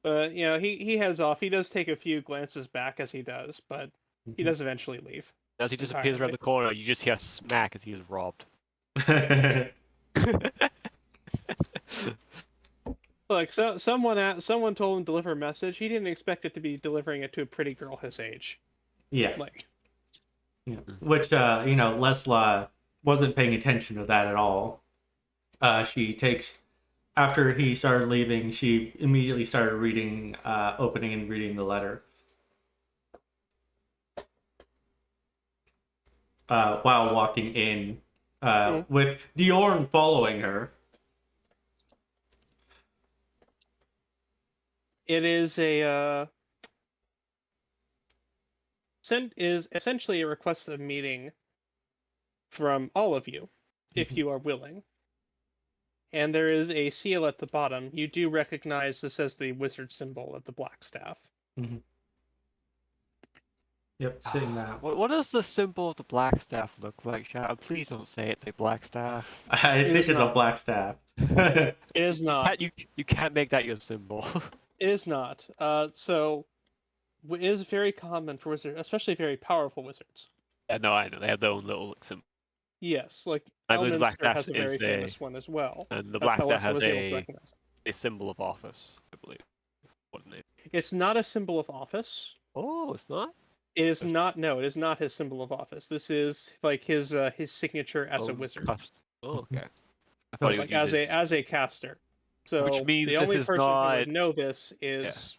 But he heads off. He does take a few glances back as he does, but he does eventually leave. As he disappears around the corner, you just hear a smack as he is robbed. Look, someone told him to deliver a message. He didn't expect it to be delivering it to a pretty girl his age. Yeah. Like. Yeah. Which Lessla wasn't paying attention to that at all. She takes after he started leaving, she immediately started reading, opening and reading the letter. While walking in, with Diorn following her. It is is essentially a request of meeting from all of you, if you are willing. And there is a seal at the bottom. You do recognize this as the wizard symbol of the black staff. Mm-hmm. Yep, seeing that. What does the symbol of the black staff look like, Shadow? Please don't say it's a black staff. I think it's a black staff. It is not. You can't make that your symbol. It is not. So it is very common for wizards, especially very powerful wizards. Yeah, no, I know. They have their own little symbol. Yes, like I believe the black Elminster staff has a very is famous one as well. And the That's black how staff Lessla has was able to recognize it. a symbol of office, I believe. What name? It's not a symbol of office. Oh, it's not? It is not. No, it is not his symbol of office. This is like his signature as a wizard. Oh, okay. I Oh, thought he Like would use as a caster. So Which means the this only is person who not- would know this is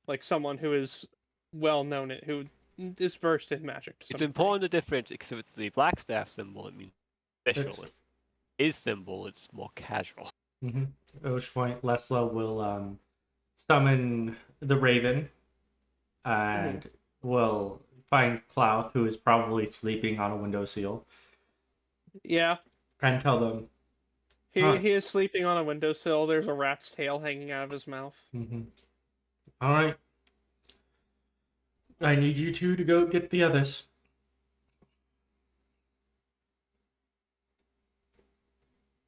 like someone who is well known, who is versed in magic. To some It's degree. important to differentiate because if it's the black staff symbol, it means official. It's- His symbol, it's more casual. Mm-hmm. At which point, Lessla will summon the Raven and will find Clouth, who is probably sleeping on a windowsill, Yeah, and tell them. he Huh. he is sleeping on a windowsill. There's a rat's tail hanging out of his mouth. Mm-hmm. All right. I need you two to go get the others.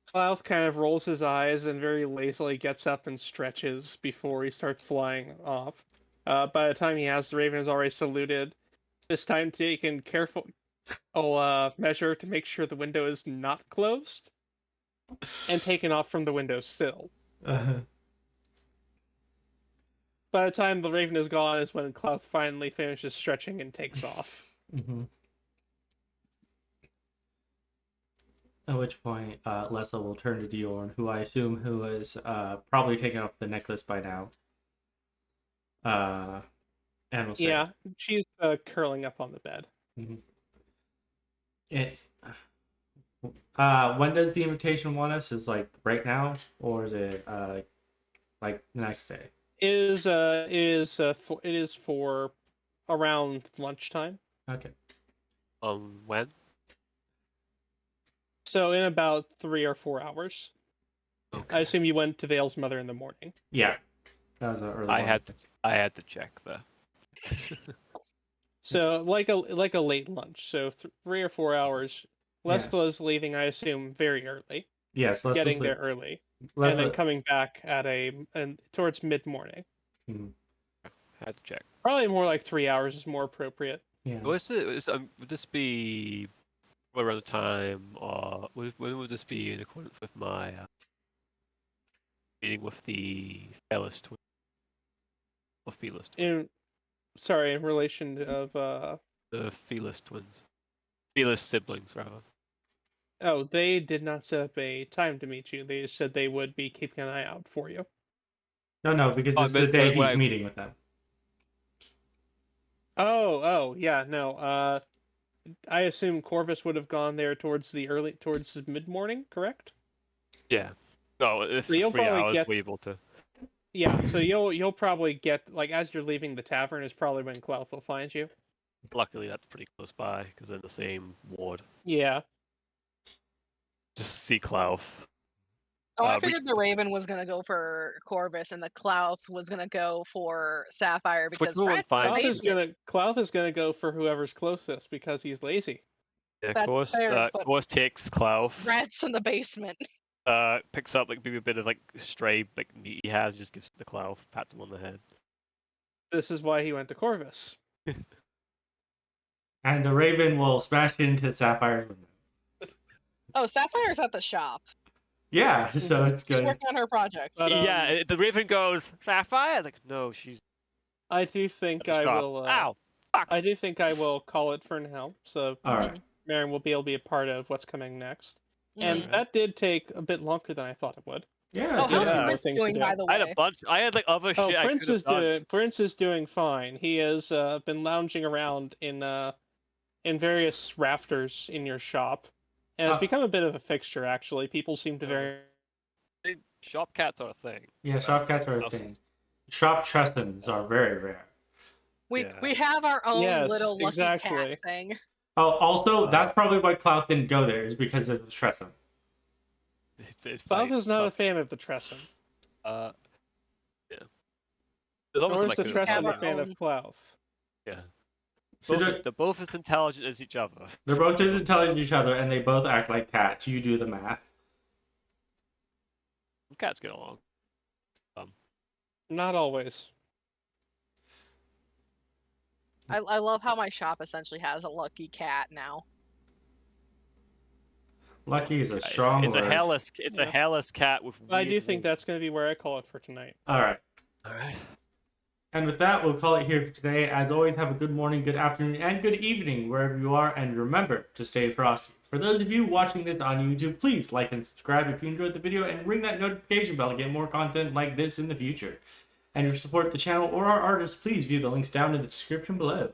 Clouth kind of rolls his eyes and very lazily gets up and stretches before he starts flying off. By the time he has, the Raven has already saluted. This time taken careful measure to make sure the window is not closed, and taken off from the windowsill. Uh-huh. By the time the Raven is gone is when Clouth finally finishes stretching and takes off. Mm-hmm. At which point, Lessla will turn to Diorn, who I assume who has probably taken off the necklace by now. And will say, Yeah, she's curling up on the bed. Mm-hmm. When does the invitation want us? Is like right now, or is it like the next day? It is for around lunchtime. Okay. When? So in about 3 or 4 hours. Okay. I assume you went to Vale's mother in the morning. Yeah, that was an early. I one. had to check there. So like a late lunch. So 3 or 4 hours. Lesla's leaving, I assume, very early. Yes, Lesla's Getting there early, Lessla... and then coming back at towards mid morning. Mm-hmm. Had to check. Probably more like 3 hours is more appropriate. Yeah. Would this be around the time, or when would this be in accordance with my meeting with the Felis twins? Or Felis twins? In relation to The Felis twins. Felis siblings, rather. Oh, they did not set up a time to meet you. They said they would be keeping an eye out for you. No, because this is the day he's meeting with them. Oh, yeah, no. I assume Corvus would have gone there towards the mid-morning, correct? Yeah. No, if So the you'll 3 probably hours get- we're able to. Yeah, so you'll probably get, like, as you're leaving the tavern is probably when Clouth will find you. Luckily, that's pretty close by because they're in the same ward. Yeah. Just see Clough. Oh, I we- figured the Raven was gonna go for Corvus and the Clouth was gonna go for Sapphire because one rats in the finds basement. Clouth is gonna go for whoever's closest because he's lazy. Yeah, That's course. fair, but- Course takes Clough. Rats in the basement. Picks up like maybe a bit of like stray like meat he has, just gives it to Clough, pats him on the head. This is why he went to Corvus. And the Raven will smash into Sapphire's window. Oh, Sapphire's at the shop. Yeah, so it's She's good. working on her project. But, yeah, the Raven goes Sapphire. Like, no, she's I do think at the I shop. will. Ow! Fuck! I do think I will call it for now. So All right. Marin will be able to be a part of what's coming next. And Mhm. that did take a bit longer than I thought it would. Yeah. Oh, it's how's Yeah. Prince things to doing, do. by the I had a way? bunch. I had like other Oh, shit I Prince could have is done. Prince is doing fine. He has been lounging around in various rafters in your shop, and it's become a bit of a fixture. Actually, people seem to very. Shop cats are a thing. Yeah, shop cats are a Awesome. thing. Shop Trestans are very rare. We Yeah. we have our own Yes, little lucky exactly. cat thing. Oh, also, that's probably why Cloud didn't go there, is because of the Tresson. It's Cloud fine. is not a fan of the Tresson. Yeah. There's Nor almost is like the a- Tresson our a fan own- of Cloud. Yeah. So They're both as intelligent as each other. they're both as intelligent as each other, and they both act like cats. You do the math. Cats get along. Not always. I love how my shop essentially has a lucky cat now. Lucky is a strong It's word. a hairless. It's a Yeah. hairless cat with. I do weird think wings. that's going to be where I call it for tonight. All right. All right. And with that, we'll call it here for today. As always, have a good morning, good afternoon, and good evening wherever you are. And remember to stay frosty. For those of you watching this on YouTube, please like and subscribe if you enjoyed the video and ring that notification bell to get more content like this in the future. And if you support the channel or our artists, please view the links down in the description below.